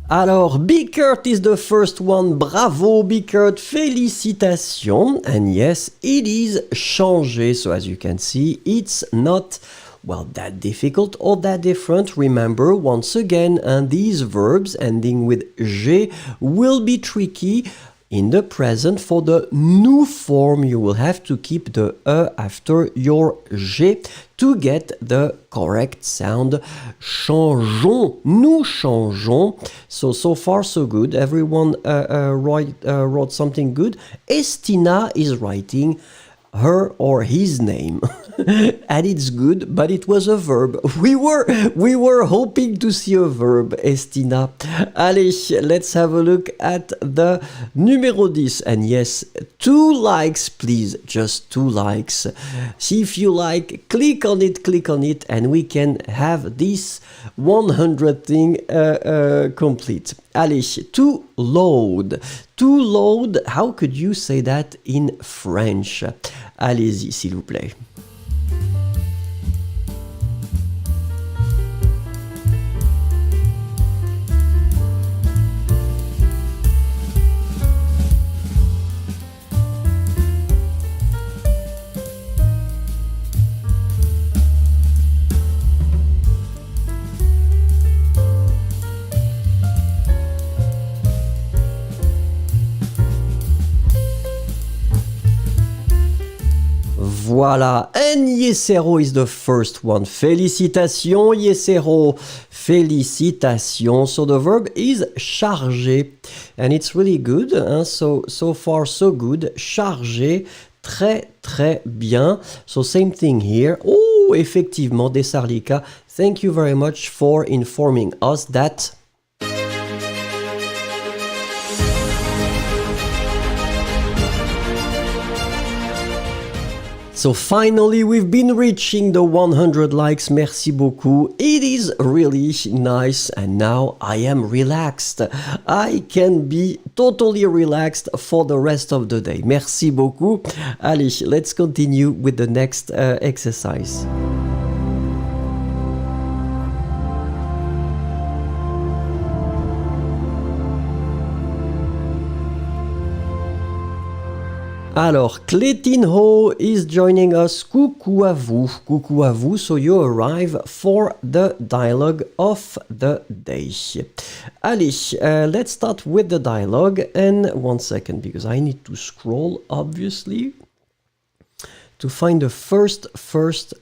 [SPEAKER 1] Alors, Bickert is the first one. Bravo, Bickert. Félicitations. And yes, it is changer. So as you can see, it's not, well, that difficult or that different. Remember, once again, and these verbs ending with G will be tricky. In the present, for the new form, you will have to keep the E after your G to get the correct sound. Changeons, nous changeons. So far, so good. Everyone wrote something good. Estina is writing her or his name. And it's good, but it was a verb. We were hoping to see a verb, Estina. Allez, let's have a look at the numéro 10. And yes, 2 likes, please. Just 2 likes. See if you like, click on it, and we can have this 100 thing complete. Allez, to load. To load, how could you say that in French? Allez-y, s'il vous plaît. Voilà, and yesero is the first one. Félicitations, yesero. Félicitations. So the verb is chargé. And it's really good. Hein? So far, so good. Chargé. Très, très bien. So same thing here. Oh, effectivement, Desarlika. Thank you very much for informing us that... So finally, we've been reaching the 100 likes. Merci beaucoup. It is really nice. And now I am relaxed. I can be totally relaxed for the rest of the day. Merci beaucoup. Allez, let's continue with the next exercise. Alors, Clétinho is joining us. Coucou à vous. Coucou à vous. So you arrive for the dialogue of the day. Allez, let's start with the dialogue. And 1 second, because I need to scroll, obviously, to find the first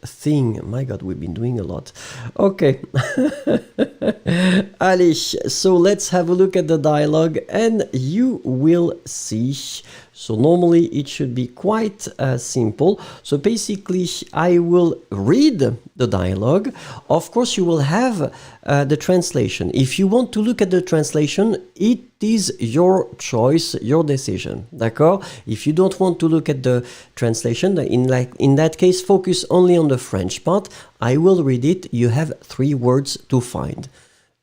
[SPEAKER 1] thing. My God, we've been doing a lot. Okay. Allez, so let's have a look at the dialogue and you will see. So normally it should be quite simple. So basically I will read the dialogue. Of course you will have the translation. If you want to look at the translation, it is your choice, your decision. D'accord? If you don't want to look at the translation, in that case, focus only on the French part. I will read it. You have 3 words to find.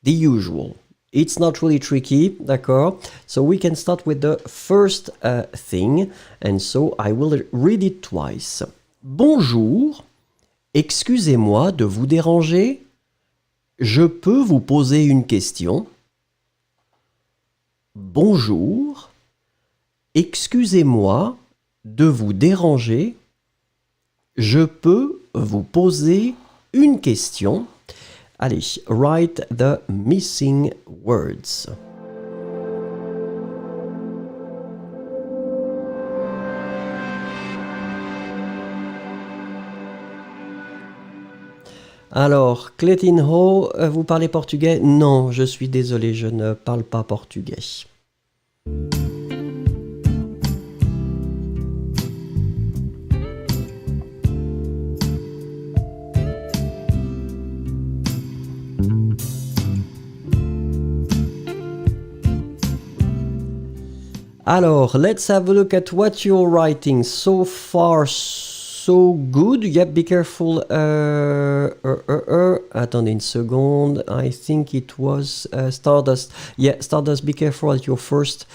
[SPEAKER 1] The usual. It's not really tricky, d'accord? So we can start with the first thing. And so I will read it twice. Bonjour, excusez-moi de vous déranger. Je peux vous poser une question? Bonjour, excusez-moi de vous déranger. Je peux vous poser une question? Allez, write the missing words. Alors, Clétinho, vous parlez portugais? Non, je suis désolé, je ne parle pas portugais. Alors, let's have a look at what you're writing. So far, so good. Yep, be careful. Attendez une seconde. I think it was Stardust. Yeah, Stardust, be careful at your first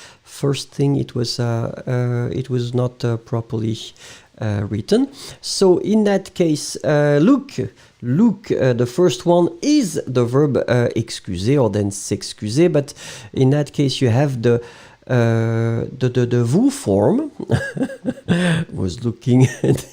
[SPEAKER 1] thing. It was not properly written. So in that case, look, the first one is the verb excuser or then s'excuser, but in that case you have the vous form. Was looking at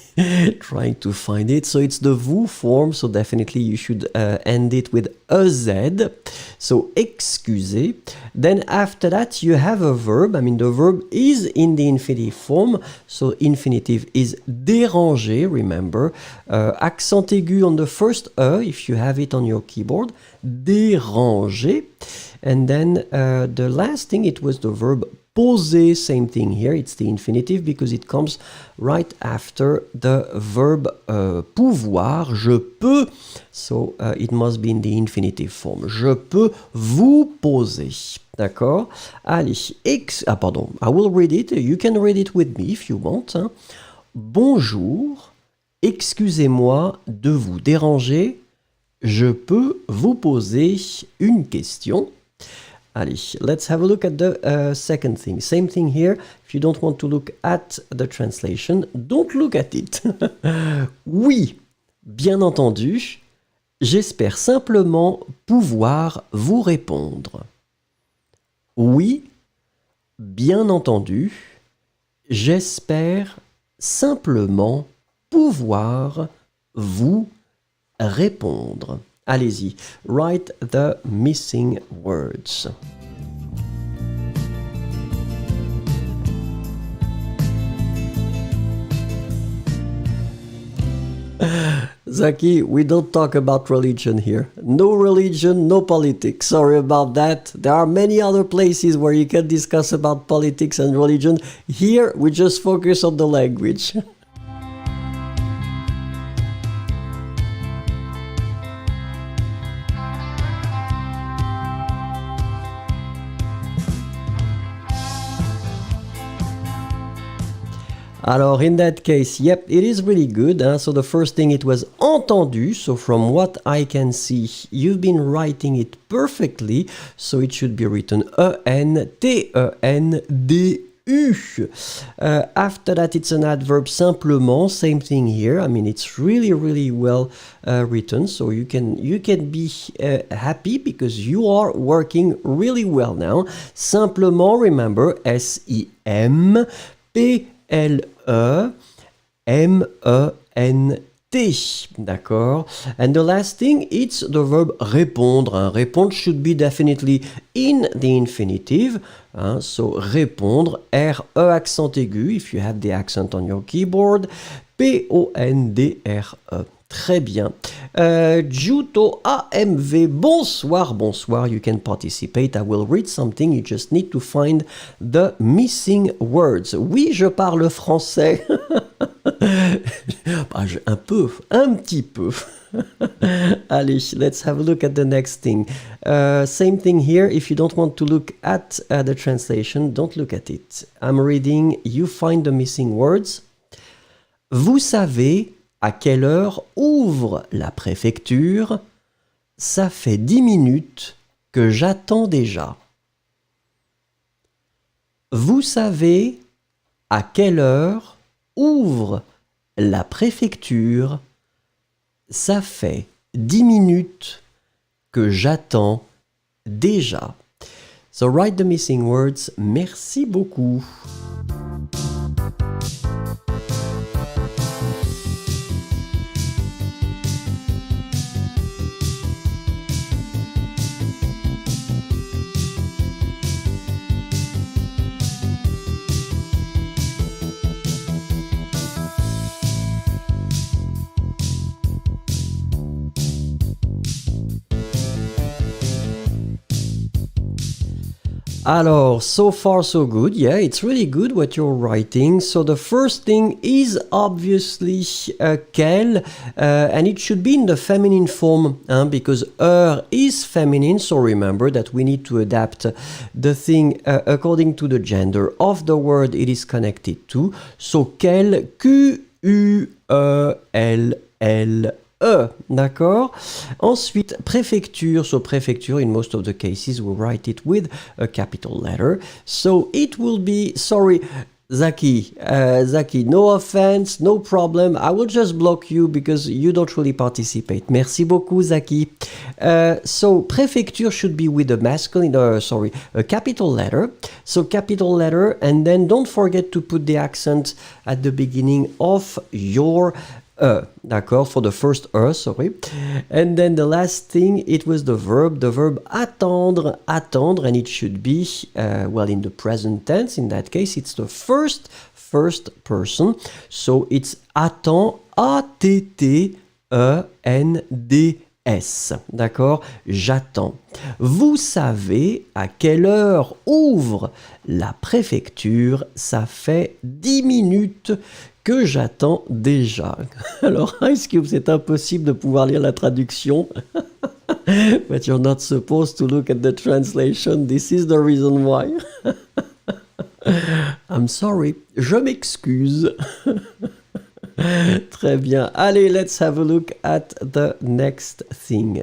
[SPEAKER 1] trying to find it. So it's the vous form. So definitely you should end it with a Z. So excuser. Then after that you have a verb. I mean the verb is in the infinitive form. So infinitive is déranger. Remember, accent aigu on the first if you have it on your keyboard. Déranger. And then the last thing, it was the verb poser. Same thing here. It's the infinitive because it comes right after the verb pouvoir. Je peux. So it must be in the infinitive form. Je peux vous poser. D'accord? Allez. Pardon. I will read it. You can read it with me if you want. Hein. Bonjour. Excusez-moi de vous déranger. Je peux vous poser une question. Allez, let's have a look at the second thing. Same thing here. If you don't want to look at the translation, don't look at it. Oui, bien entendu, j'espère simplement pouvoir vous répondre. Oui, bien entendu, j'espère simplement pouvoir vous répondre. Allez-y, write the missing words. Zaki, we don't talk about religion here. No religion, no politics. Sorry about that. There are many other places where you can discuss about politics and religion. Here, we just focus on the language. Alors, in that case, yep, it is really good. So the first thing, it was entendu. So from what I can see, you've been writing it perfectly. So it should be written E-N-T-E-N-D-U. After that, it's an adverb simplement. Same thing here. I mean, it's really, really well written. So you can be happy because you are working really well now. Simplement, remember, S-I-M-P L-E-M-E-N-T. D'accord? And the last thing, it's the verb répondre. Répondre should be definitely in the infinitive. So répondre, R-E accent aigu, if you have the accent on your keyboard. P-O-N-D-R-E. Très bien. Juto AMV, bonsoir, bonsoir. You can participate. I will read something. You just need to find the missing words. Oui, je parle français. Un petit peu. Allez, let's have a look at the next thing. Same thing here. If you don't want to look at the translation, don't look at it. I'm reading. You find the missing words. Vous savez à quelle heure ouvre la préfecture? Ça fait 10 minutes que j'attends déjà. Vous savez à quelle heure ouvre la préfecture? Ça fait 10 minutes que j'attends déjà. So write the missing words. Merci beaucoup. Alors, so far so good. Yeah, it's really good what you're writing. So the first thing is obviously quel, and it should be in the feminine form because is feminine. So remember that we need to adapt the thing according to the gender of the word it is connected to. So quel, Q-U-E-L-L. D'accord? Ensuite, préfecture. So préfecture, in most of the cases, we write it with a capital letter. So it will be, sorry, Zaki, no offense, no problem. I will just block you because you don't really participate. Merci beaucoup, Zaki. So préfecture should be with a masculine, a capital letter. So capital letter, and then don't forget to put the accent at the beginning of your d'accord, for the first sorry. And then the last thing, it was the verb attendre, and it should be, in the present tense. In that case, it's the first person. So it's attend, A-T-T-E-N-D-S. D'accord? J'attends. Vous savez à quelle heure ouvre la préfecture? Ça fait 10 minutes que j'attends déjà. Alors, Ice Cube, c'est impossible de pouvoir lire la traduction. But you're not supposed to look at the translation. This is the reason why. I'm sorry. Je m'excuse. Très bien. Allez, let's have a look at the next thing.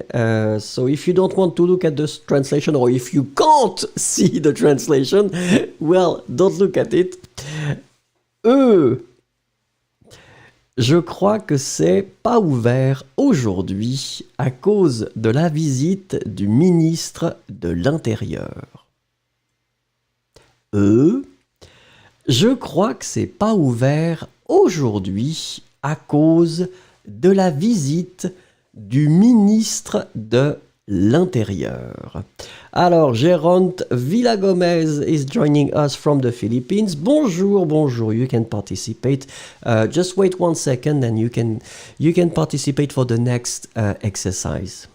[SPEAKER 1] So if you don't want to look at the translation, or if you can't see the translation, well, don't look at it. Je crois que c'est pas ouvert aujourd'hui à cause de la visite du ministre de l'Intérieur. Je crois que c'est pas ouvert aujourd'hui à cause de la visite du ministre de l'intérieur. Alors, Gérante Villagomez is joining us from the Philippines. Bonjour, bonjour. You can participate. Just wait 1 second and you can participate for the next exercise.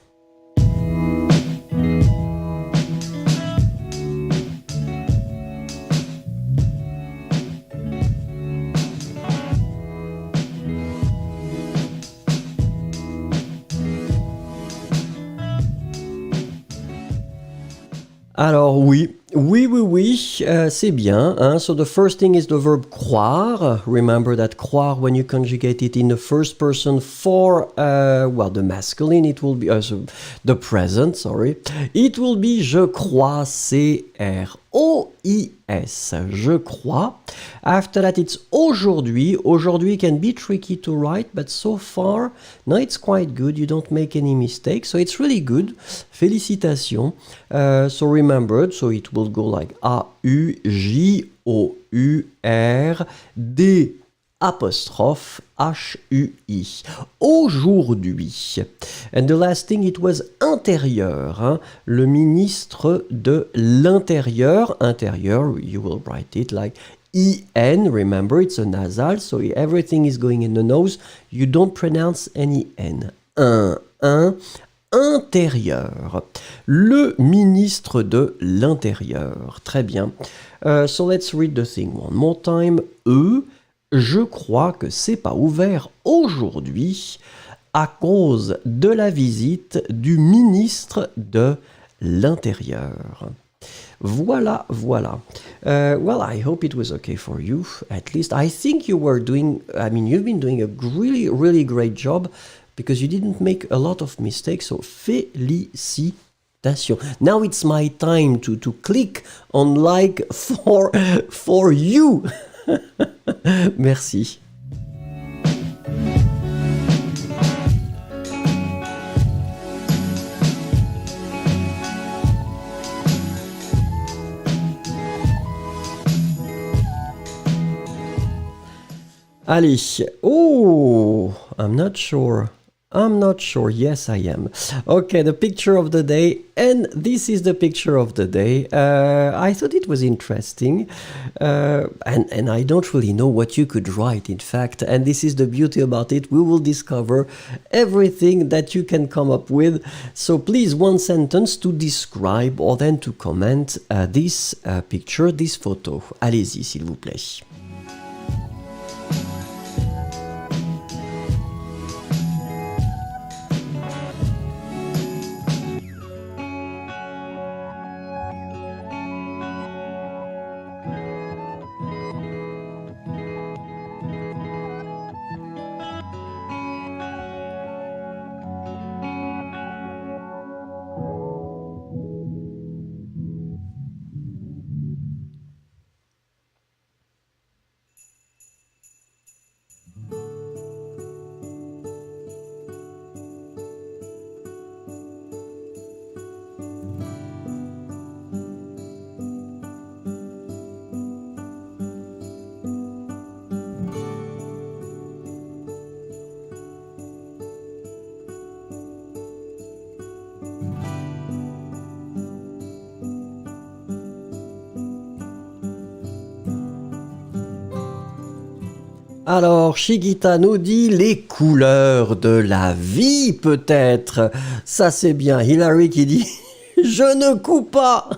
[SPEAKER 1] Alors oui, c'est bien. Hein? So the first thing is the verb croire. Remember that croire, when you conjugate it in the first person for, the masculine, it will be, so the present, sorry. It will be je crois, C-R-O-I-S, je crois. After that, it's aujourd'hui. Aujourd'hui can be tricky to write, but so far, no, it's quite good. You don't make any mistakes, so it's really good. Félicitations. So remember, so it will go like A-U-J-O-U-R-D apostrophe H-U-I. Aujourd'hui. And the last thing, it was intérieur. Hein? Le ministre de l'intérieur. Intérieur, you will write it like E-N. Remember, it's a nasal, so everything is going in the nose. You don't pronounce any N. Intérieur. Le ministre de l'Intérieur. Très bien. So let's read the thing one more time. Je crois que c'est pas ouvert aujourd'hui à cause de la visite du ministre de l'Intérieur. Voilà. Well, I hope it was okay for you. At least I think you've been doing a really, really great job because you didn't make a lot of mistakes. So, félicitations. Now it's my time to click on like for you. Merci. Allez. Oh, I'm not sure. Yes, I am. Okay, the picture of the day. And this is the picture of the day. I thought it was interesting. And I don't really know what you could write, in fact. And this is the beauty about it. We will discover everything that you can come up with. So please, one sentence to describe or then to comment this picture, this photo. Allez-y, s'il vous plaît. Alors, Shigita nous dit les couleurs de la vie, peut-être. Ça, c'est bien. Hilary qui dit je ne coupe pas.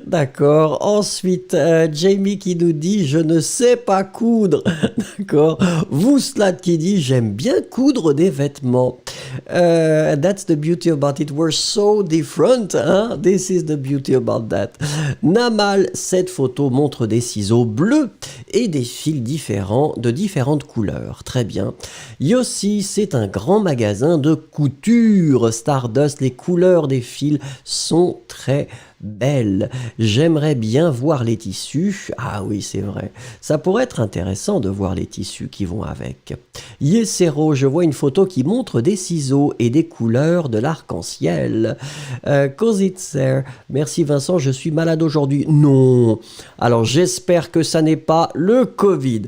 [SPEAKER 1] D'accord. Ensuite, Jamie qui nous dit je ne sais pas coudre. D'accord. Vouslat qui dit j'aime bien coudre des vêtements. That's the beauty about it. We're so different. Hein? This is the beauty about that. Namal, cette photo montre des ciseaux bleus et des fils différents de différentes couleurs. Très bien. Yossi, c'est un grand magasin de couture. Stardust, les couleurs des fils sont très belle. J'aimerais bien voir les tissus. Ah oui, c'est vrai. Ça pourrait être intéressant de voir les tissus qui vont avec. Yesero, je vois une photo qui montre des ciseaux et des couleurs de l'arc-en-ciel. Kozitzer, merci Vincent, je suis malade aujourd'hui. Non. Alors j'espère que ça n'est pas le Covid.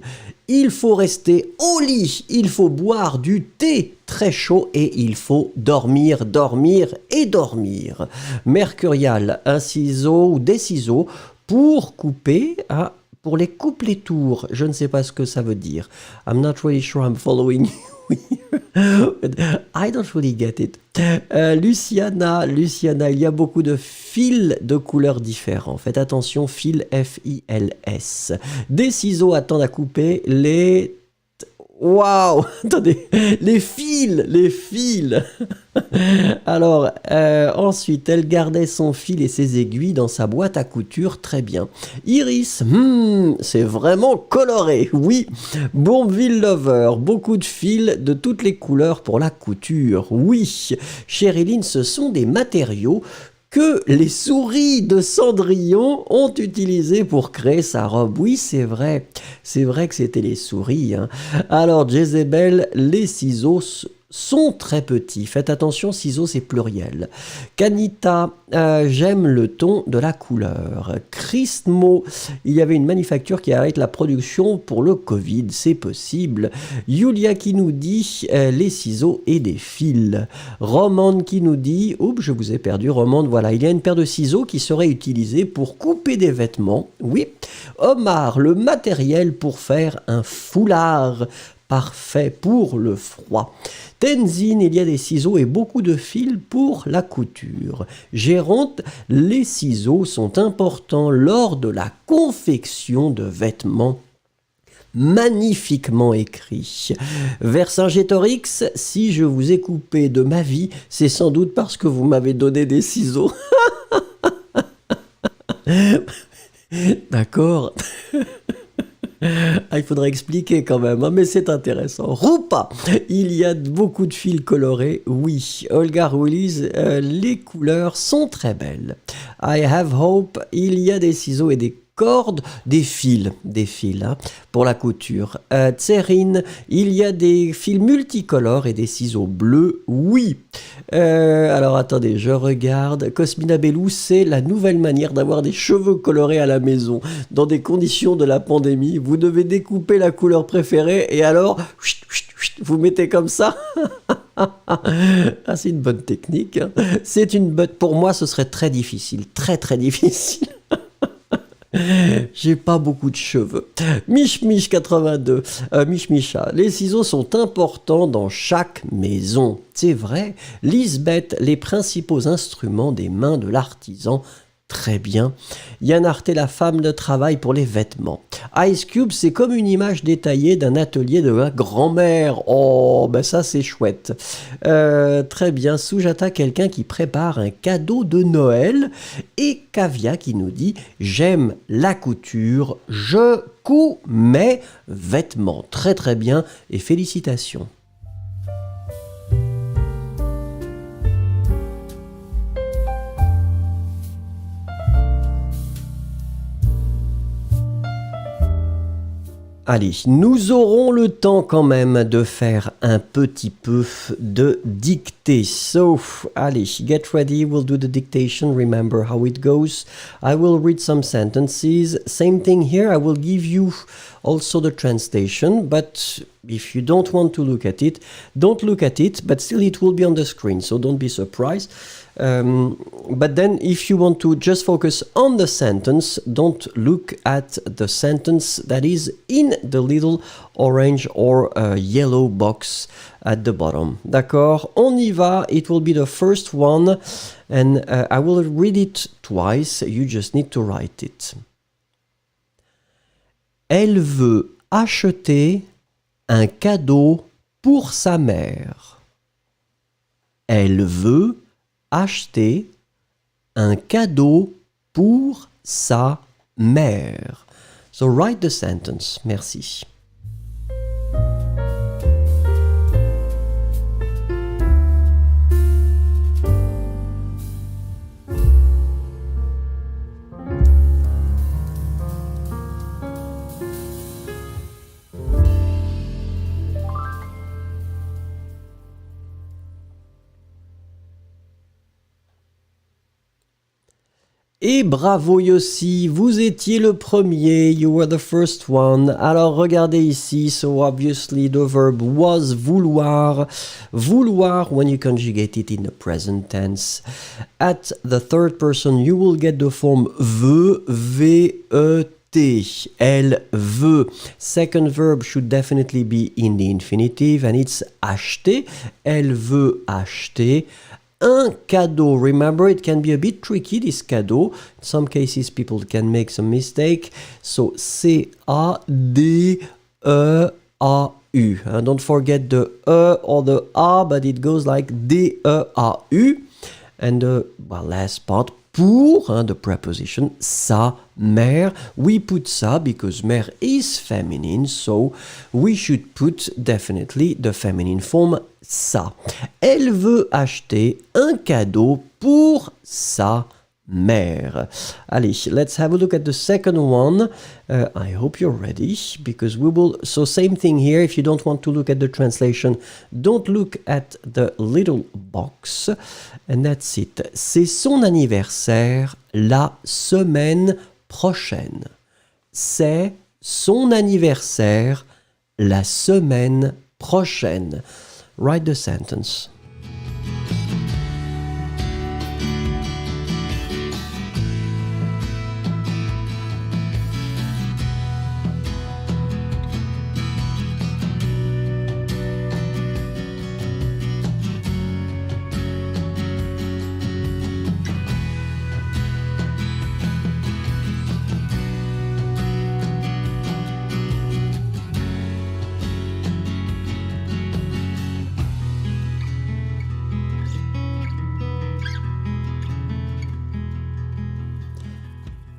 [SPEAKER 1] il faut rester au lit, il faut boire du thé très chaud et il faut dormir, dormir et dormir. Mercurial, un ciseau ou des ciseaux pour couper, pour les couper les tours. Je ne sais pas ce que ça veut dire. I'm not really sure I'm following you. I don't really get it. Luciana, il y a beaucoup de fils de couleurs différents. Faites attention, fils, F-I-L-S. Des ciseaux attendent à couper les... Waouh, attendez, les fils. Alors, ensuite, elle gardait son fil et ses aiguilles dans sa boîte à couture, très bien. Iris, c'est vraiment coloré, oui. Bourville Lover, beaucoup de fils de toutes les couleurs pour la couture, oui. Chériline, ce sont des matériaux que les souris de Cendrillon ont utilisé pour créer sa robe. Oui, c'est vrai que c'était les souris. Hein. Alors, Jezebel, les ciseaux sont très petits. Faites attention, ciseaux, c'est pluriel. Canita, j'aime le ton de la couleur. Christmo, il y avait une manufacture qui arrête la production pour le Covid, c'est possible. Yulia qui nous dit les ciseaux et des fils. Romande qui nous dit, oups, je vous ai perdu, Romande, voilà, il y a une paire de ciseaux qui serait utilisée pour couper des vêtements. Oui. Omar, le matériel pour faire un foulard. Parfait pour le froid. Tenzin, il y a des ciseaux et beaucoup de fils pour la couture. Géronte, les ciseaux sont importants lors de la confection de vêtements. Magnifiquement écrit. Vercingétorix, si je vous ai coupé de ma vie, c'est sans doute parce que vous m'avez donné des ciseaux. D'accord. Il faudrait expliquer quand même, hein, mais c'est intéressant. Rupa, il y a beaucoup de fils colorés, oui. Olga Ruiz, les couleurs sont très belles. I have hope, il y a des ciseaux et des cordes, des fils hein, pour la couture. Tsérine, il y a des fils multicolores et des ciseaux bleus, oui. Alors attendez, je regarde. Cosmina Bellou, c'est la nouvelle manière d'avoir des cheveux colorés à la maison. Dans des conditions de la pandémie, vous devez découper la couleur préférée et alors, vous mettez comme ça. Ah, c'est une bonne technique. Hein. C'est une bonne... Pour moi, ce serait très difficile, très très difficile. J'ai pas beaucoup de cheveux. Mich 82, Micha, les ciseaux sont importants dans chaque maison. C'est vrai. Lisbeth, les principaux instruments des mains de l'artisan. Très bien. Yann Arte, la femme de travail pour les vêtements. Ice Cube, c'est comme une image détaillée d'un atelier de ma grand-mère. Oh, ben ça c'est chouette. Très bien. Soujata, quelqu'un qui prépare un cadeau de Noël. Et Kavia qui nous dit « J'aime la couture, je couds mes vêtements ». Très très bien et félicitations. Allez, nous aurons le temps quand même de faire un petit peu de dictée. So, allez, get ready, we'll do the dictation, remember how it goes. I will read some sentences. Same thing here, I will give you also the translation, but if you don't want to look at it, don't look at it, but still it will be on the screen, so don't be surprised. But then if you want to just focus on the sentence, don't look at the sentence that is in the little orange or yellow box at the bottom. D'accord? On y va. It will be the first one and I will read it twice. You just need to write it. Elle veut acheter un cadeau pour sa mère. Elle veut acheter un cadeau pour sa mère. So write the sentence. Merci. Et bravo Yossi, vous étiez le premier, you were the first one. Alors regardez ici, so obviously the verb was vouloir. Vouloir when you conjugate it in the present tense. At the third person you will get the form veut, V-E-T. Elle veut. Second verb should definitely be in the infinitive and it's acheter. Elle veut acheter. Un cadeau. Remember, it can be a bit tricky, this cadeau. In some cases, people can make some mistake. So, C-A-D-E-A-U. And don't forget the E or the A, but it goes like D-E-A-U. And the last part, pour, the preposition, sa mère. We put sa because mère is feminine, so we should put definitely the feminine form sa. Elle veut acheter un cadeau pour sa mère. Allez, let's have a look at the second one. I hope you're ready because we will... So same thing here. If you don't want to look at the translation, don't look at the little box. And that's it. C'est son anniversaire la semaine prochaine. C'est son anniversaire la semaine prochaine. Write the sentence.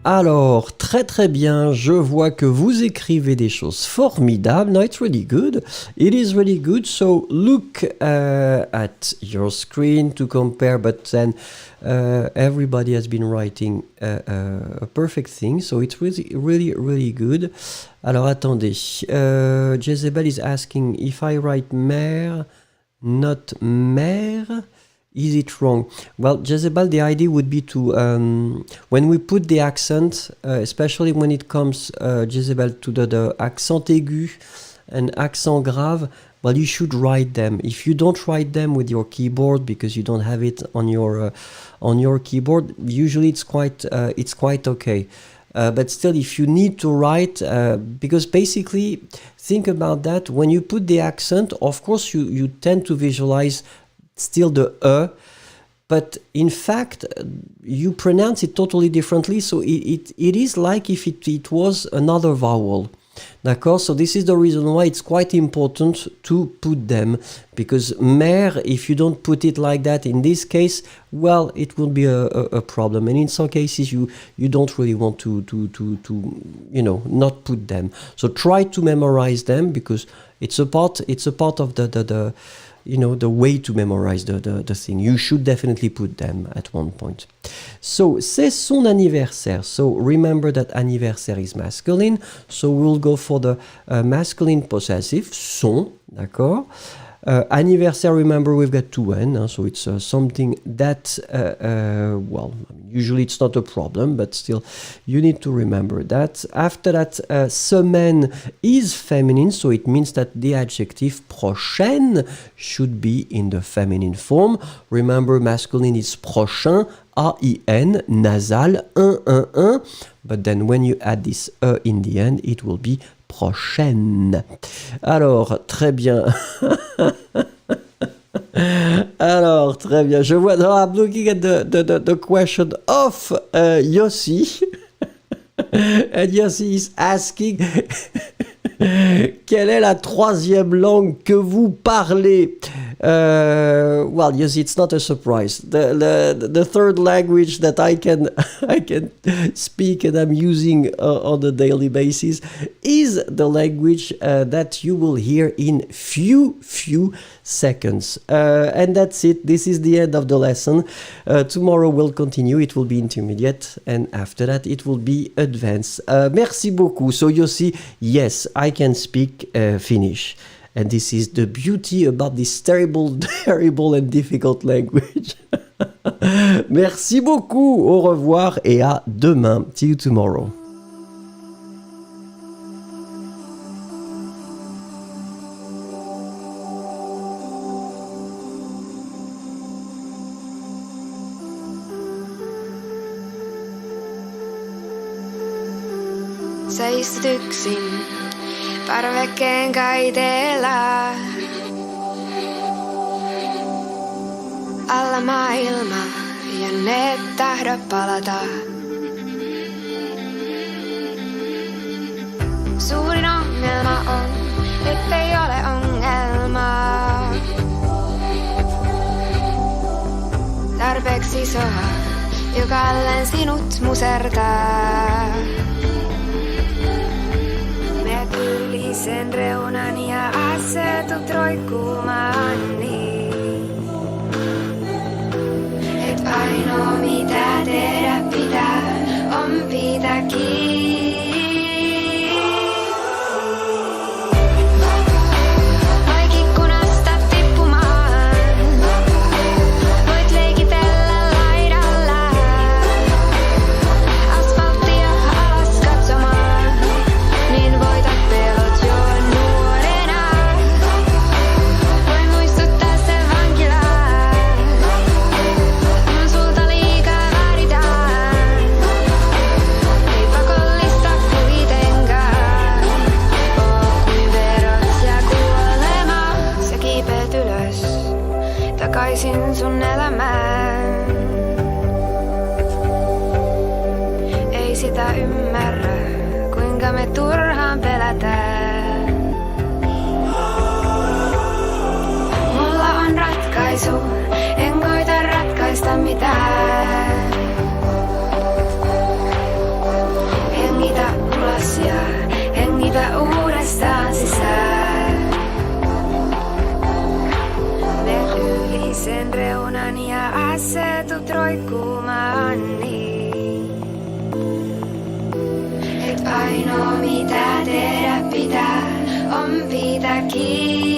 [SPEAKER 1] Alors, très très bien, je vois que vous écrivez des choses formidables. No, it's really good. It is really good. So look at your screen to compare, but then everybody has been writing a perfect thing. So it's really, really, really good. Alors, attendez. Jezebel is asking if I write mère, not mère. Is it wrong? Well, Jezebel, the idea would be to, when we put the accent, especially when it comes, Jezebel, to the accent aigu and accent grave, well, you should write them. If you don't write them with your keyboard because you don't have it on your keyboard, usually it's quite okay. But still, if you need to write, because basically, think about that. When you put the accent, of course, you tend to visualize still the but in fact you pronounce it totally differently, so it is like if it was another vowel. D'accord? So this is the reason why it's quite important to put them, because mère, if you don't put it like that in this case, well, it will be a problem, and in some cases you don't really want to not put them. So try to memorize them, because it's a part of the the way to memorize the thing. You should definitely put them at one point. So, c'est son anniversaire. So, remember that anniversaire is masculine. So, we'll go for the masculine possessive, son, d'accord? Anniversaire, remember, we've got two N, so it's something that, usually it's not a problem, but still, you need to remember that. After that, semaine is feminine, so it means that the adjective prochaine should be in the feminine form. Remember, masculine is prochain, A-I-N, nasal, un. But then when you add this E in the end, it will be prochaine. Alors, très bien. Alors, très bien. Je vois, I'm looking at the question of Yossi. And Yossi is asking, quelle est la troisième langue que vous parlez? Well, Yossi, it's not a surprise. The third language that I can speak and I'm using on a daily basis is the language that you will hear in few seconds. And that's it. This is the end of the lesson. Tomorrow we'll continue. It will be intermediate, and after that it will be advanced. Merci beaucoup. So Yossi, yes, I can speak Finnish. And this is the beauty about this terrible and difficult language. Merci beaucoup, au revoir et à demain. See you tomorrow.
[SPEAKER 2] Sä istut yksin parvekkeen kaiteella. Alla maailma ja ne tahdo palata. Suurin ongelma on, ettei ole ongelmaa. Tarpeeksi isoa, jokalleen sinut musertaa. Sen reunan ja asetut roikkumaan niin. Et ainoa mitä tehdä pitää on pitää kiinni. Voi ikkunasta tippumaan. Voit leikitellä laidalla. Asfalttia alas katsomaan. Niin voitat pelot jo nuorena. Voi muistuttaa sen vankilaa. Kun sulta liikaa vaaditaan. Ei pakollista kuitenkaan. Oo kuin verot ja kuolema. Sä kiipeät ylös takaisin sun elämään. Ei sitä ymmärrä, kuinka me turhaan pelätään. Mulla on ratkaisu, en koita ratkaista mitään. Hengitä ulos ja hengitä uudestaan sisään. Ve yli sen reunan ja asetut roikkumaan niin. Et ainoa mitä tehdä pitää on pitää kiinni.